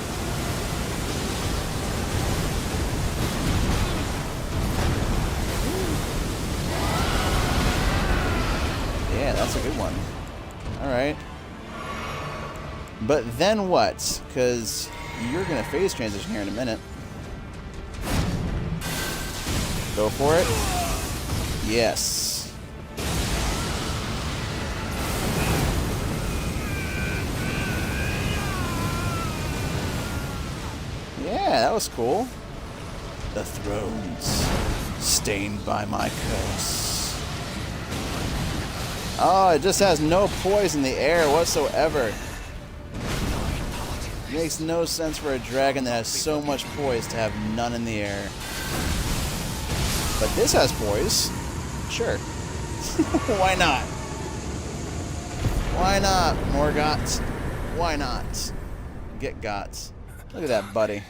[SPEAKER 1] Yeah, that's a good one. Alright. But then what? Because you're going to phase transition here in a minute. Go for it. Yes. Yeah, that was cool. The thrones, stained by my curse. Oh, it just has no poise in the air whatsoever. Makes no sense for a dragon that has so much poise to have none in the air. But this has poise. Sure. Why not? Why not, Morgott? Why not? Get got. Look at that, buddy.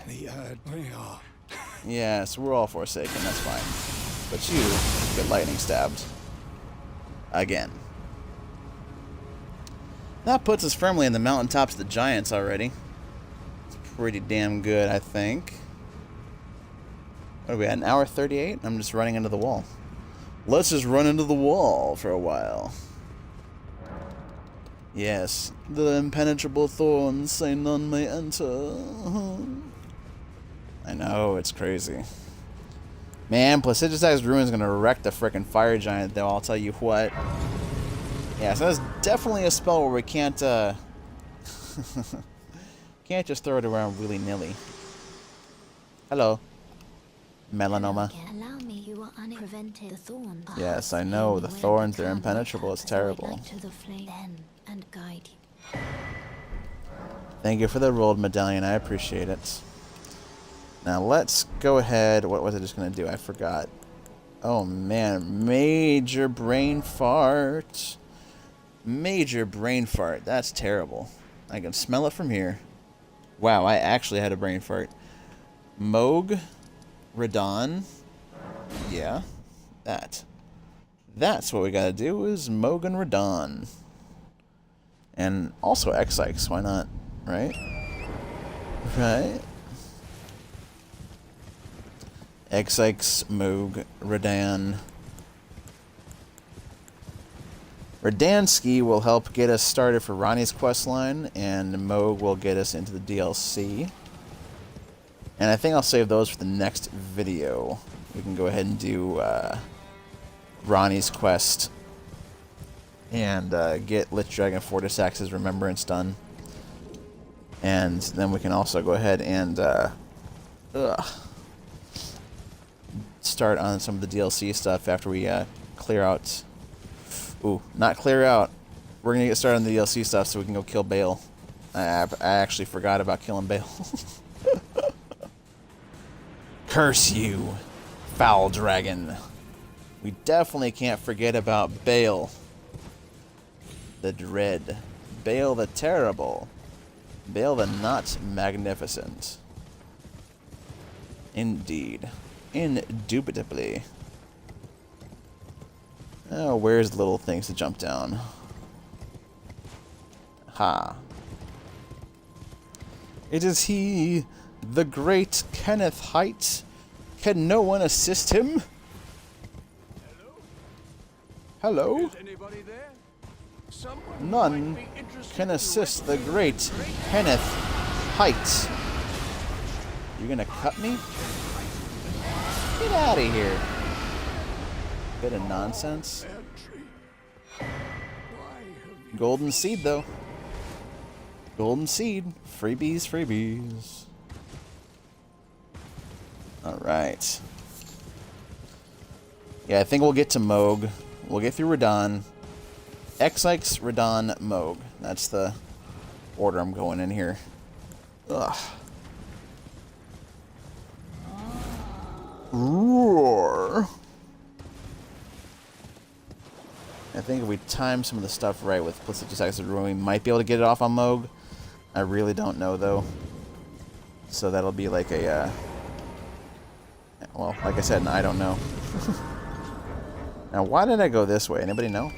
[SPEAKER 1] Yes, we're all forsaken, that's fine. But you get lightning stabbed. Again. That puts us firmly in the mountaintops of the giants already. It's pretty damn good, I think. What are we at? An hour 38? I'm just running into the wall. Let's just run into the wall for a while. Yes. The impenetrable thorns say none may enter. I know, it's crazy. Man, Placidusax Ruin's gonna wreck the frickin' fire giant, though, I'll tell you what. Yeah, so that's definitely a spell where we can't, can't just throw it around willy-nilly. Hello. Melanoma. Yes, I know. The thorns, they're impenetrable. It's terrible. Thank you for the rolled medallion. I appreciate it. Now let's go ahead. What was I just going to do? I forgot. Oh man. Major brain fart. Major brain fart. That's terrible. I can smell it from here. Wow, I actually had a brain fart. Moog. Radon. Yeah. That's what we gotta do is Moog and Radon. And also X-Ikes, why not? Right? Right? X-Ikes, Moog, Radon. Verdanski will help get us started for Ronnie's questline, and Moog will get us into the DLC. And I think I'll save those for the next video. We can go ahead and do Ronnie's quest and get Lich Dragon Fortis Axe's Remembrance done. And then we can also go ahead and start on some of the DLC stuff after we clear out... Ooh, not clear out. We're going to get started on the DLC stuff so we can go kill Bayle. I actually forgot about killing Bayle. Curse you, foul dragon. We definitely can't forget about Bayle the Dread. Bayle the Terrible. Bayle the Not Magnificent. Indeed. Indubitably. Oh, where's the little things to jump down? Ha. It is he, the great Kenneth Height. Can no one assist him? Hello?
[SPEAKER 3] Is anybody there? Someone
[SPEAKER 1] None
[SPEAKER 3] might be interested
[SPEAKER 1] can
[SPEAKER 3] in
[SPEAKER 1] assist the
[SPEAKER 3] rescuing
[SPEAKER 1] great Kenneth Height. You gonna cut me? Get out of here. Bit of nonsense.
[SPEAKER 3] Entry. Why have you
[SPEAKER 1] Golden seed, though. Golden seed. Freebies, freebies. Alright. Yeah, I think we'll get to Moog. We'll get through Radahn. X-Ikes, Radahn, Moog. That's the order I'm going in here. Ugh. Roar. I think if we time some of the stuff right with Placidus Axis of Ruin, we might be able to get it off on Moog. I really don't know, though. So that'll be like a, well, like I said, I don't know. Now, why did I go this way? Anybody know?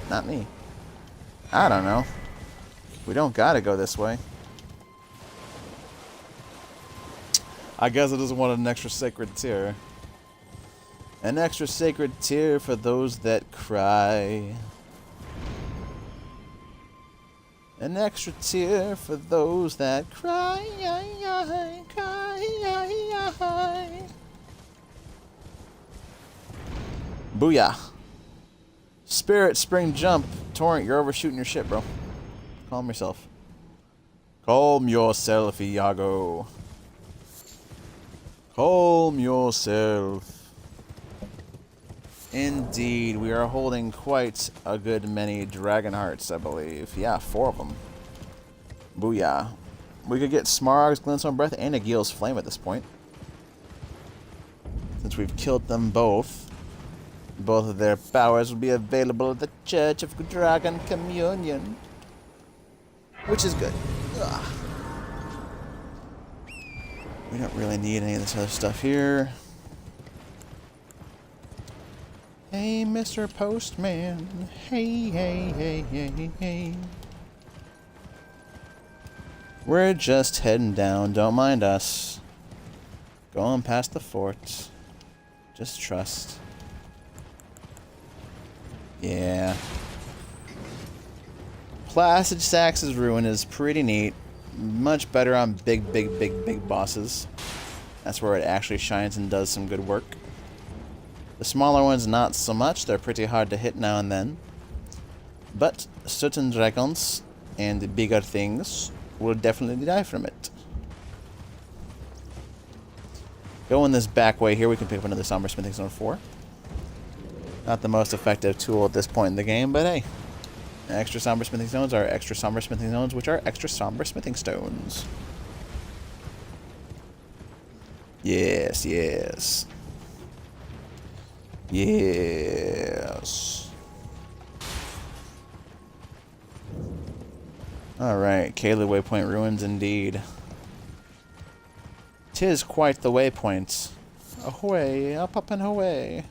[SPEAKER 1] Not me. I don't know. We don't gotta go this way. I guess it doesn't want an extra sacred tear. An extra sacred tear for those that cry. An extra tear for those that cry. Booyah. Spirit Spring Jump. Torrent, you're overshooting your shit, bro. Calm yourself. Calm yourself, Iago. Calm yourself. Indeed, we are holding quite a good many Dragonhearts, I believe. Yeah, 4 of them. Booyah. We could get Smaragd's Glintstone Breath and Aguil's Flame at this point. Since we've killed them both. Both of their powers will be available at the Church of Dragon Communion. Which is good. Ugh. We don't really need any of this other stuff here. Hey, Mr. Postman. Hey, hey, hey, hey, hey. We're just heading down. Don't mind us. Going past the fort. Just trust. Yeah. Placidus Axis Ruin is pretty neat. Much better on big bosses. That's where it actually shines and does some good work. The smaller ones, not so much. They're pretty hard to hit now and then. But certain dragons and bigger things will definitely die from it. Going this back way here, we can pick up another Somber Smithing Stone 4. Not the most effective tool at this point in the game, but hey. Extra Somber Smithing Stones are extra Somber Smithing Stones, which are extra Somber Smithing Stones. Yes, yes. Yes. Alright, Caelid Waypoint Ruins indeed. 'Tis quite the waypoint. Ahoy, up and away.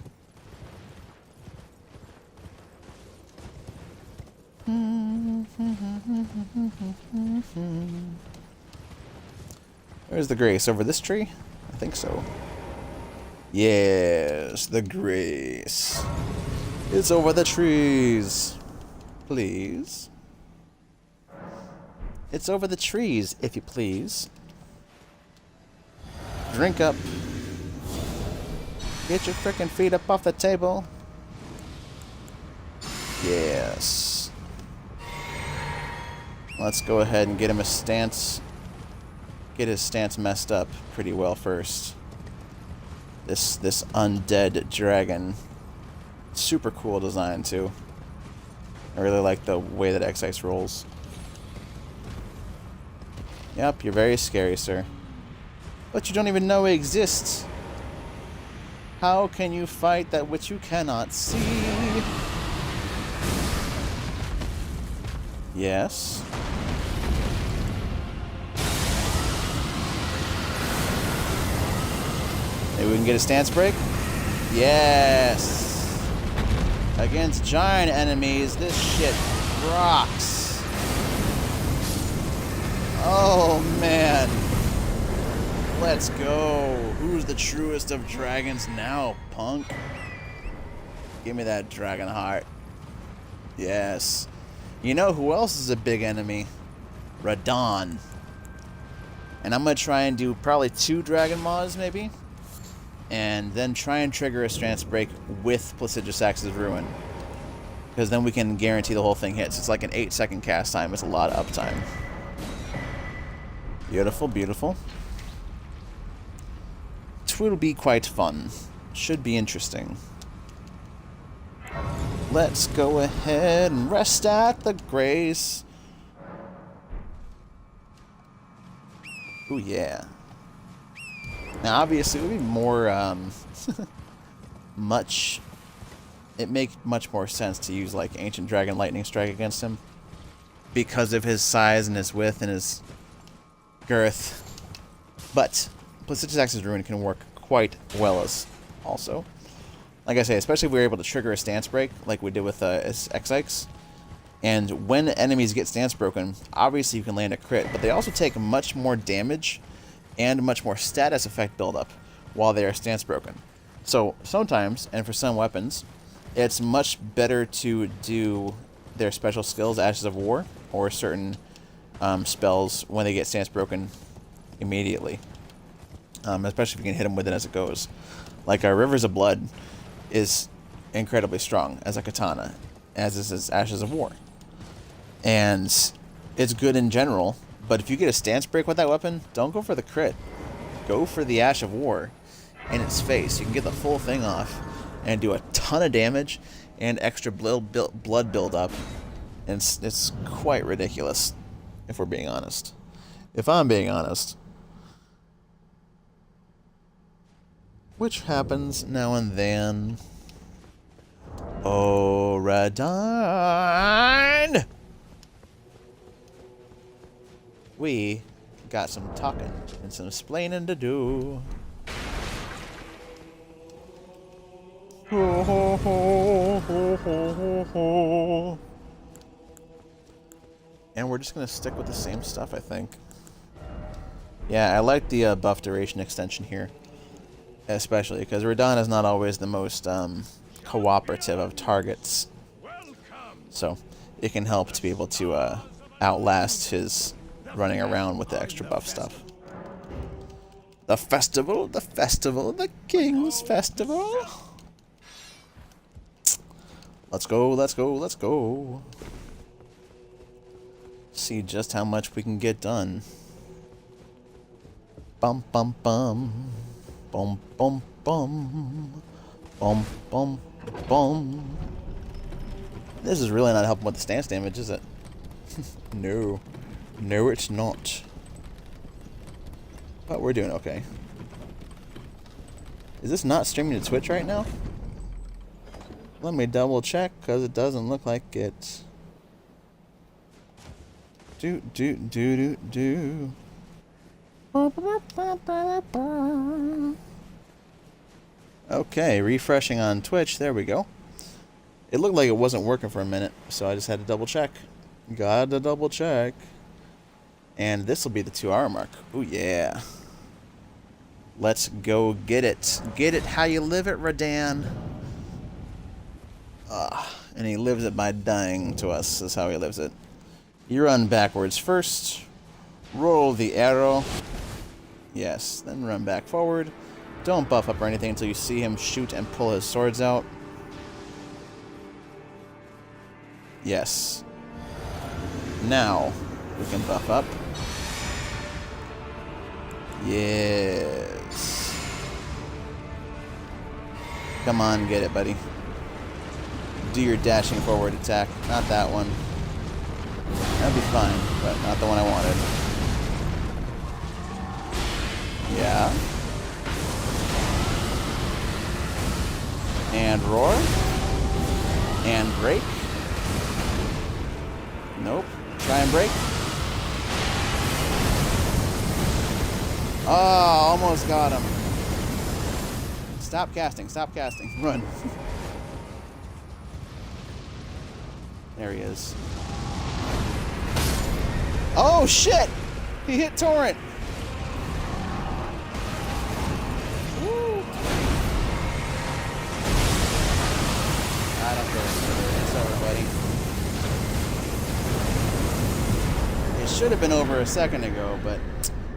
[SPEAKER 1] Where's the grace? Over this tree? I think so. Yes, the grace. It's over the trees. please. It's over the trees, if you please. Drink up. Get your frickin' feet up off the table. Yes. Let's go ahead and get him a stance. Get his stance messed up pretty well first. This undead dragon. Super cool design too. I really like the way that XX rolls. Yep, you're very scary, sir. But you don't even know it exists. How can you fight that which you cannot see? Yes. Maybe we can get a stance break? Yes! Against giant enemies, this shit rocks. Oh, man. Let's go. Who's the truest of dragons now, punk? Give me that Dragonheart. Yes. You know who else is a big enemy? Radon. And I'm going to try and do probably 2 dragon mods, maybe. And then try and trigger a stance break with Placidus Axe's Ruin. Because then we can guarantee the whole thing hits. It's like an 8-second cast time. It's a lot of uptime. Beautiful, beautiful. Will be quite fun. Should be interesting. Let's go ahead and rest at the grace. Ooh, yeah. Now, obviously, it would be more, it makes much more sense to use, like, Ancient Dragon Lightning Strike against him. Because of his size and his width and his girth. But Placidus Axe's Ruin can work quite well as also. Like I say, especially if we're able to trigger a stance break, like we did with XX. And when enemies get stance broken, obviously you can land a crit, but they also take much more damage and much more status effect buildup while they are stance broken. So sometimes, and for some weapons, it's much better to do their special skills, Ashes of War, or certain spells when they get stance broken immediately. Especially if you can hit them with it as it goes. Like our Rivers of Blood is incredibly strong as a katana, as is his Ashes of War. And it's good in general, but if you get a stance break with that weapon, don't go for the crit. Go for the Ash of War in its face. You can get the full thing off and do a ton of damage and extra blood build-up. And it's quite ridiculous, if we're being honest. If I'm being honest. Which happens now and then. Oh, Radon! We got some talking and some explaining to do. Ho, ho, ho, ho, ho, ho, ho. And we're just going to stick with the same stuff, I think. Yeah, I like the buff duration extension here. Especially because Radon is not always the most cooperative of targets. So it can help to be able to outlast his running around with the extra buff stuff. The festival, the King's Festival. Let's go, let's go, let's go. See just how much we can get done. Bum, bum, bum. Bum, bum, bum. Bum, bum, bum. This is really not helping with the stance damage, is it? No. No, it's not. But we're doing okay. Is this not streaming to Twitch right now? Let me double check, because it doesn't look like it. Do. Okay, refreshing on Twitch. There we go. It looked like it wasn't working for a minute, so I just had to double check. Gotta double check. And this will be the 2-hour mark. Ooh, yeah. Let's go get it. Get it how you live it, Radan. And he lives it by dying to us, is how he lives it. You run backwards first. Roll the arrow. Yes, then run back forward. Don't buff up or anything until you see him shoot and pull his swords out. Yes. Now, we can buff up. Yes. Come on, get it, buddy. Do your dashing forward attack. Not that one. That'd be fine, but not the one I wanted. Yeah. And roar. And break. Nope. Try and break. Oh, almost got him. Stop casting, stop casting. Run. There he is. Oh, shit! He hit Torrent! Woo. I don't care. It's over, buddy. It should have been over a second ago, but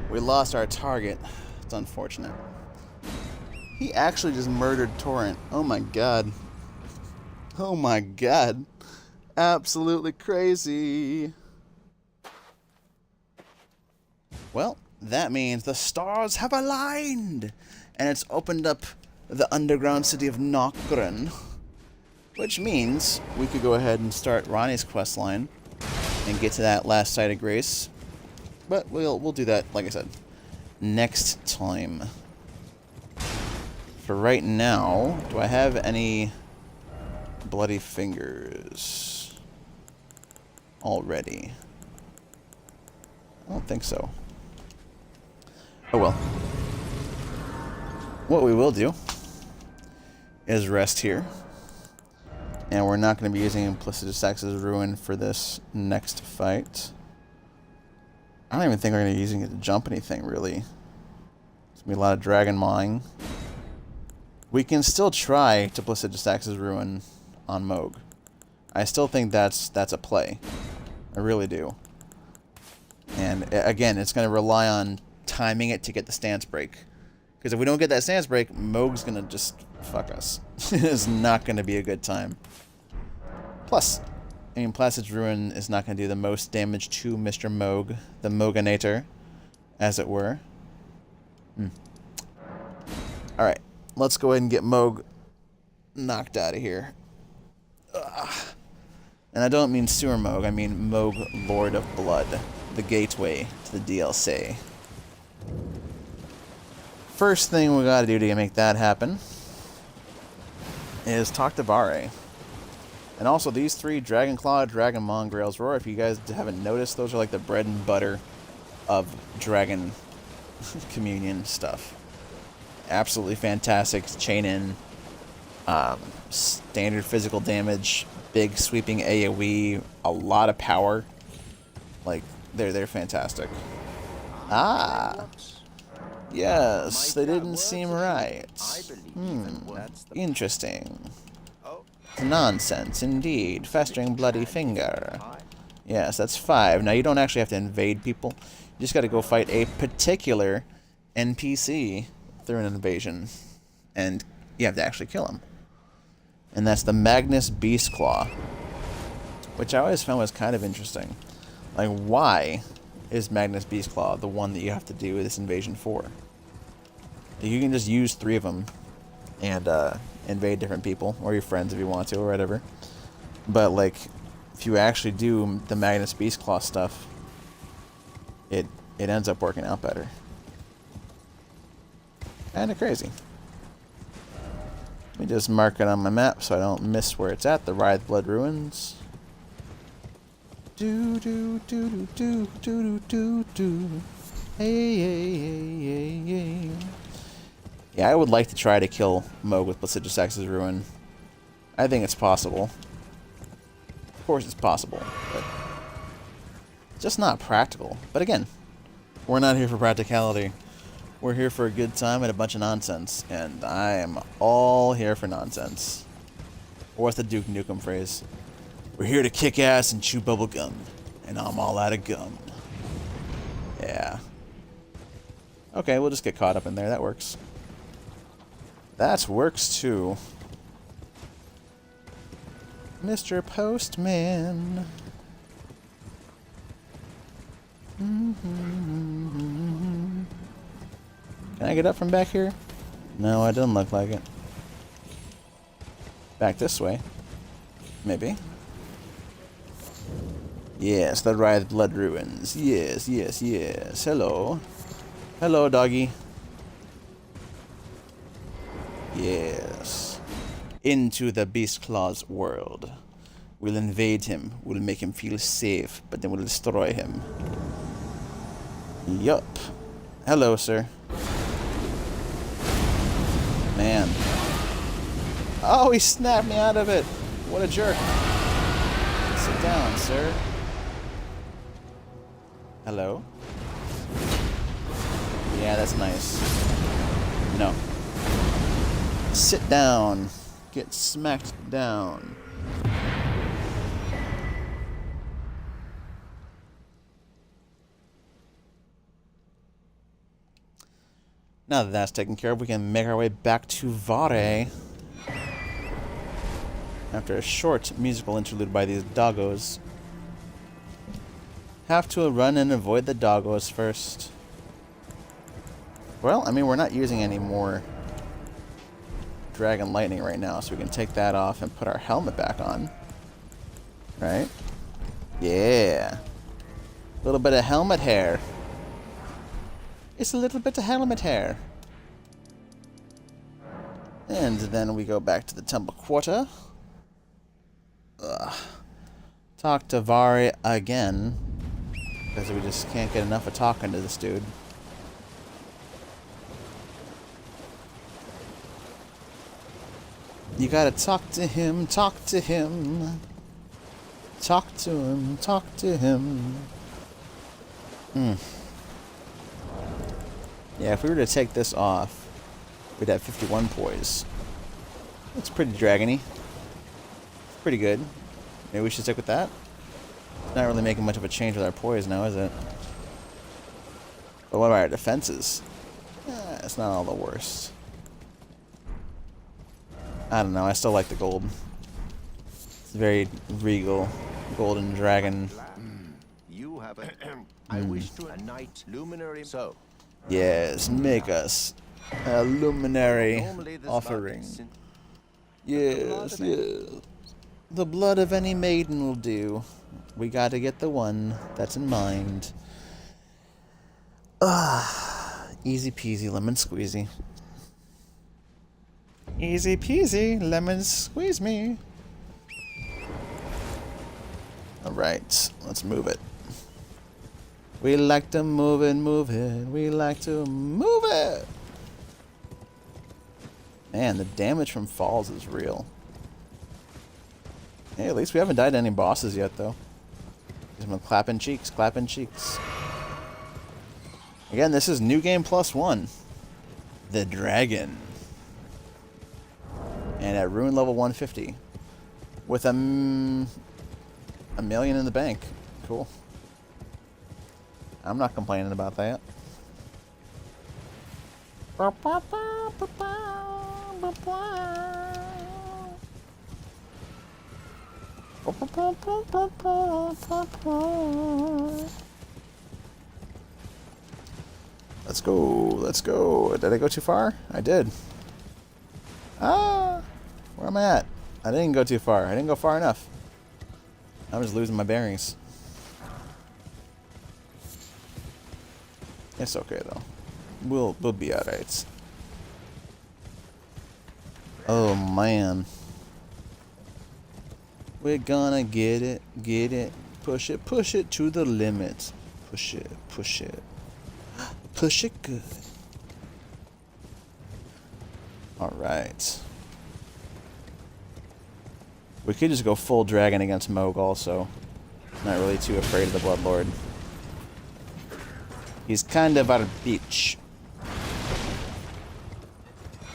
[SPEAKER 1] we lost our target. It's unfortunate. He actually just murdered Torrent. Oh my god. Oh my god. Absolutely crazy. Well, that means the stars have aligned, and it's opened up the underground city of Nokren, which means we could go ahead and start Ronnie's questline and get to that last site of grace. But we'll do that, like I said, next time. For right now, do I have any bloody fingers already? I don't think so. Oh well. What we will do is rest here. And we're not going to be using Implicit Sax's Ruin for this next fight. I don't even think we're going to be using it to jump anything, really. It's going to be a lot of dragon mawing. We can still try to Implicit Sax's Ruin on Moog. I still think that's a play. I really do. And again, it's going to rely on timing it to get the stance break. Because if we don't get that stance break, Moog's going to just fuck us. It's not going to be a good time. Plus, I mean, Placid's Ruin is not going to do the most damage to Mr. Moog, the Mooganator, as it were. Alright, let's go ahead and get Moog knocked out of here. Ugh. And I don't mean Sewer Moog, I mean Moog, Lord of Blood, the gateway to the DLC. First thing we gotta do to make that happen is talk to Bayle. And also these three, Dragon Claw, Dragon Maw, and Grail's Roar, if you guys haven't noticed, those are like the bread and butter of Dragon Communion stuff. Absolutely fantastic. Chain in, standard physical damage, big sweeping AoE, a lot of power. Like, they're fantastic. Ah! Yes, they didn't seem right. Interesting. Nonsense, indeed. Festering bloody finger. Yes, that's 5. Now, you don't actually have to invade people. You just gotta go fight a particular NPC through an invasion. And you have to actually kill him. And that's the Magnus Beastclaw. Which I always found was kind of interesting. Like, why is Magnus Beastclaw the one that you have to do this invasion for? You can just use 3 of them and invade different people, or your friends if you want to, or whatever. But, like, if you actually do the Magnus Beastclaw stuff, it ends up working out better. Kinda crazy. Let me just mark it on my map so I don't miss where it's at. The Writhe Blood Ruins. Do do do do do do do do. Hey hey hey hey hey. Yeah, I would like to try to kill Moog with Placidus' Ruin. I think it's possible. Of course it's possible, but it's just not practical. But again, we're not here for practicality. We're here for a good time and a bunch of nonsense, and I am all here for nonsense. Or what's the Duke Nukem phrase? We're here to kick ass and chew bubble gum. And I'm all out of gum. Yeah. Okay, we'll just get caught up in there. That works. That works too. Mr. Postman. Can I get up from back here? No, it doesn't look like it. Back this way. Maybe. Yes, the Writhed Blood Ruins. Yes, yes, yes. Hello. Hello, doggy. Yes. Into the Beast Claw's world. We'll invade him. We'll make him feel safe, but then we'll destroy him. Yup. Hello, sir. Man. Oh, he snapped me out of it. What a jerk. Sit down, sir. Hello? Yeah, that's nice. No. Sit down. Get smacked down. Now that that's taken care of, we can make our way back to Vare. After a short musical interlude by these doggos. Have to run and avoid the doggos first. Well, I mean, we're not using any more Dragon Lightning right now, so we can take that off and put our helmet back on. Right? Yeah. A little bit of helmet hair. It's a little bit of helmet hair. And then we go back to the Temple Quarter. Ugh. Talk to Vari again. Because we just can't get enough of talking to this dude. You gotta talk to him, talk to him. Talk to him, talk to him. Yeah, if we were to take this off, we'd have 51 poise. That's pretty dragony. Pretty good. Maybe we should stick with that? It's not really making much of a change with our poise now, is it? But what about our defenses? It's not all the worst. I don't know, I still like the gold. It's very regal. Golden dragon.
[SPEAKER 4] You have a I wish to a knight luminary. So
[SPEAKER 1] yes, make us a luminary offering. Yes, yes. The blood of any maiden will do. We gotta get the one that's in mind. Easy peasy lemon squeezy. Easy peasy lemon squeeze me. Alright, let's move it. We like to move it, move it. We like to move it. Man, the damage from falls is real. Hey, at least we haven't died to any bosses yet, though. Just been clapping cheeks, clapping cheeks. Again, this is New Game +1. The Dragon. And at Ruin level 150. With a million in the bank. Cool. I'm not complaining about that. Let's go, let's go. Did I go too far? I did. Where am I at? I didn't go too far. I didn't go far enough. I'm just losing my bearings. It's okay though. We'll be alright. Oh man. We're gonna get it, push it to the limit. Push it, push it. Push it good. Alright. We could just go full dragon against Moog also. Not really too afraid of the Bloodlord. He's kind of our bitch.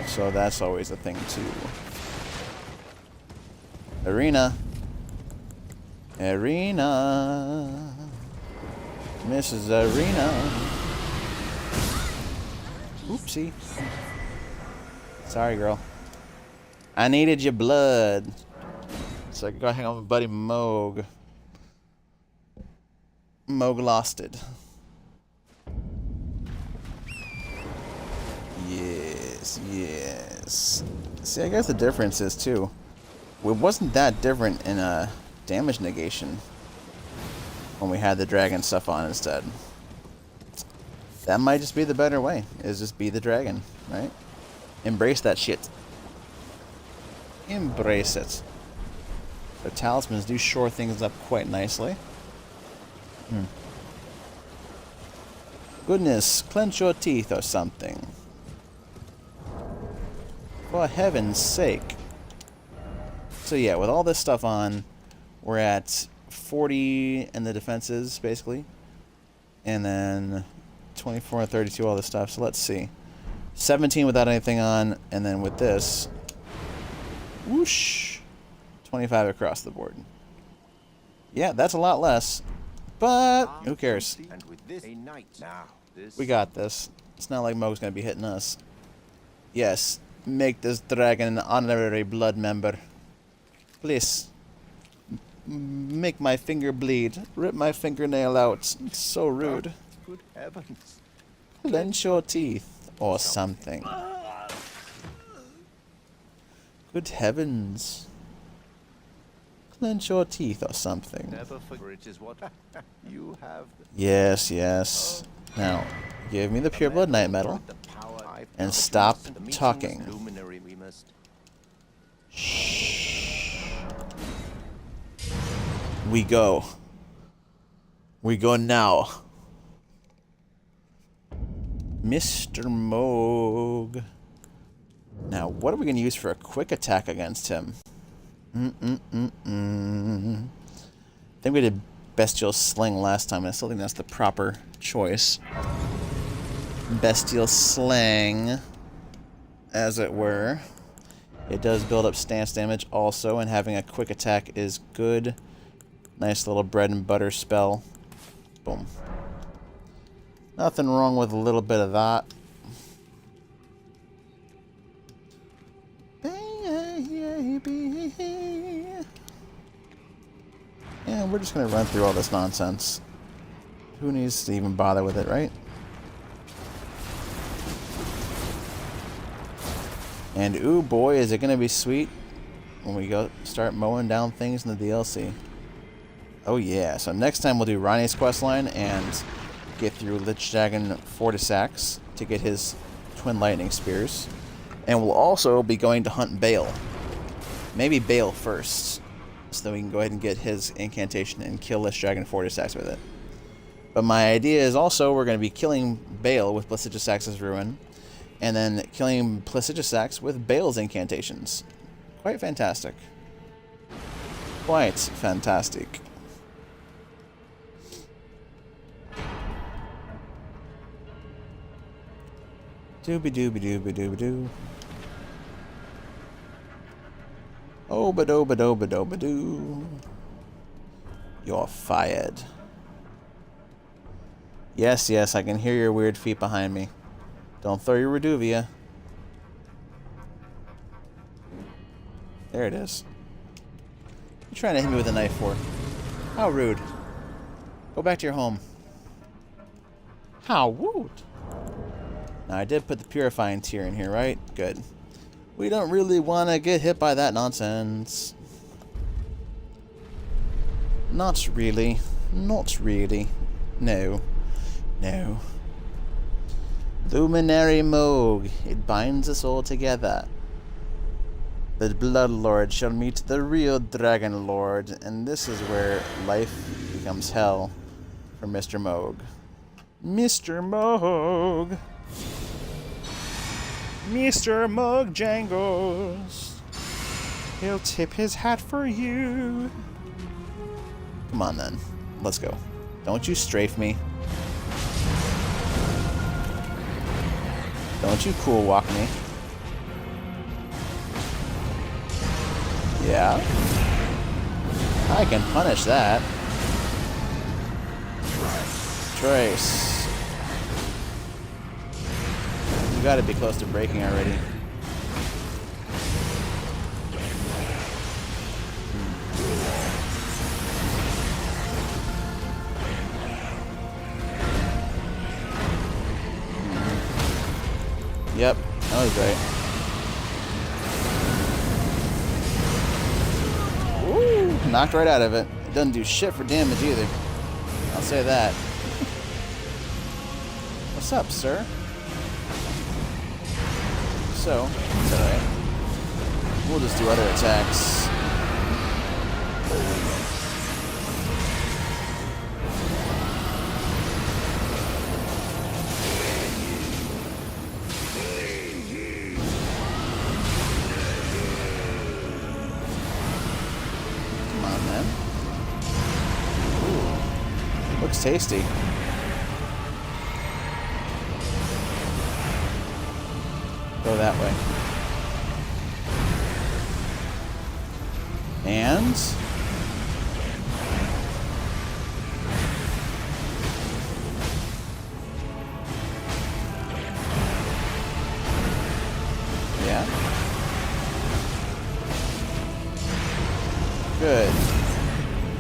[SPEAKER 1] So that's always a thing too. Arena. Arena. Mrs. Arena. Oopsie. Sorry, girl. I needed your blood. So I could go hang out with my buddy Moog. Moog lost it. Yes, yes. See, I guess the difference is, too, it wasn't that different in damage negation when we had the dragon stuff on instead. That might just be the better way, is just be the dragon, right? Embrace that shit. Embrace it. The talismans do shore things up quite nicely. Goodness, clench your teeth or something. For heaven's sake. So yeah, with all this stuff on, we're at 40 in the defenses, basically. And then 24 and 32, all this stuff. So let's see. 17 without anything on, and then with this, whoosh, 25 across the board. Yeah, that's a lot less. But who cares?
[SPEAKER 4] And with this, a knight. Now, this.
[SPEAKER 1] We got this. It's not like Moog's gonna be hitting us. Yes, make this dragon an honorary blood member. Please. Make my finger bleed. Rip my fingernail out. It's so rude.
[SPEAKER 4] Good heavens.
[SPEAKER 1] Clench your teeth. Or something. Good heavens. Clench your teeth or something.
[SPEAKER 4] Never forget it is what you have.
[SPEAKER 1] Yes, yes. Now, give me the pure blood night metal. And stop talking.
[SPEAKER 4] Luminary we must.
[SPEAKER 1] Shh. We go. We go now. Mr. Moog. Now, what are we going to use for a quick attack against him? I think we did Bestial Sling last time, and I still think that's the proper choice. Bestial Sling, as it were. It does build up stance damage also, and having a quick attack is good. Nice little bread and butter spell. Boom. Nothing wrong with a little bit of that. Baby. Yeah, we're just gonna run through all this nonsense. Who needs to even bother with it, right? And ooh boy, is it gonna be sweet when we go start mowing down things in the DLC. Oh yeah, so next time we'll do Ronnie's questline and get through Lich Dragon Fortisax to get his Twin Lightning Spears. And we'll also be going to hunt Bayle. Maybe Bayle first, so that we can go ahead and get his incantation and kill Lich Dragon Fortisax with it. But my idea is also we're going to be killing Bayle with Placidusax's Ruin, and then killing Placidusax with Bayle's incantations. Quite fantastic. Quite fantastic. Dooby dooby dooby dooby doo. Oh ba do ba do ba do ba doo. You're fired. Yes, yes, I can hear your weird feet behind me. Don't throw your Reduvia. There it is. What are you trying to hit me with a knife for? How rude. Go back to your home. How rude. Now, I did put the Purifying Tear in here, right? Good. We don't really want to get hit by that nonsense. Not really. Not really. No. No. Luminary Moog. It binds us all together. The Blood Lord shall meet the real Dragon Lord, and this is where life becomes hell for Mr. Moog. Mr. Moog! Mr. Moog Jangles! He'll tip his hat for you! Come on then. Let's go. Don't you strafe me. Don't you cool walk me. Yeah? I can punish that. Trace. You gotta be close to breaking already. Yep, that was right. Ooh, knocked right out of it. It doesn't do shit for damage either. I'll say that. What's up, sir? So, it's alright. We'll just do other attacks. Looks tasty. Go that way. And yeah. Good.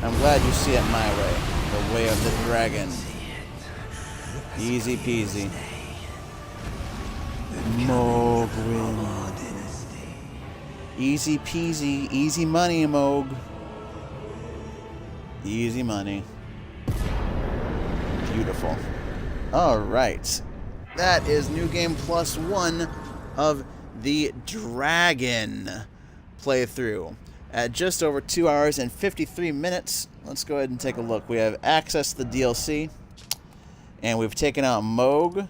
[SPEAKER 1] I'm glad you see it my way. The way of the dragon. Easy peasy. Moog win. Easy peasy. Easy money, Moog. Easy money. Beautiful. Alright. That is New Game +1 of the Dragon playthrough. At just over 2 hours and 53 minutes, let's go ahead and take a look. We have access to the DLC, and we've taken out Moog,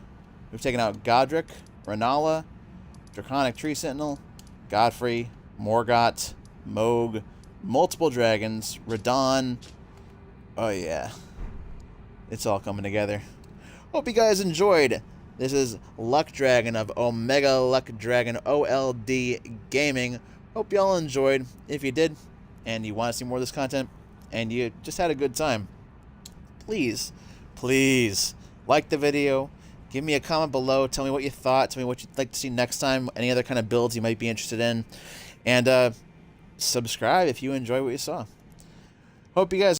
[SPEAKER 1] we've taken out Godric, Renala, Draconic Tree Sentinel, Godfrey, Morgott, Moog, multiple dragons, Radon. Oh yeah, it's all coming together. Hope you guys enjoyed. This is Luck Dragon of Omega Luck Dragon OLD Gaming. Hope y'all enjoyed. If you did, and you want to see more of this content, and you just had a good time, please like the video. Give me a comment below. Tell me what you thought. Tell me what you'd like to see next time. Any other kind of builds you might be interested in. And subscribe if you enjoy what you saw. Hope you guys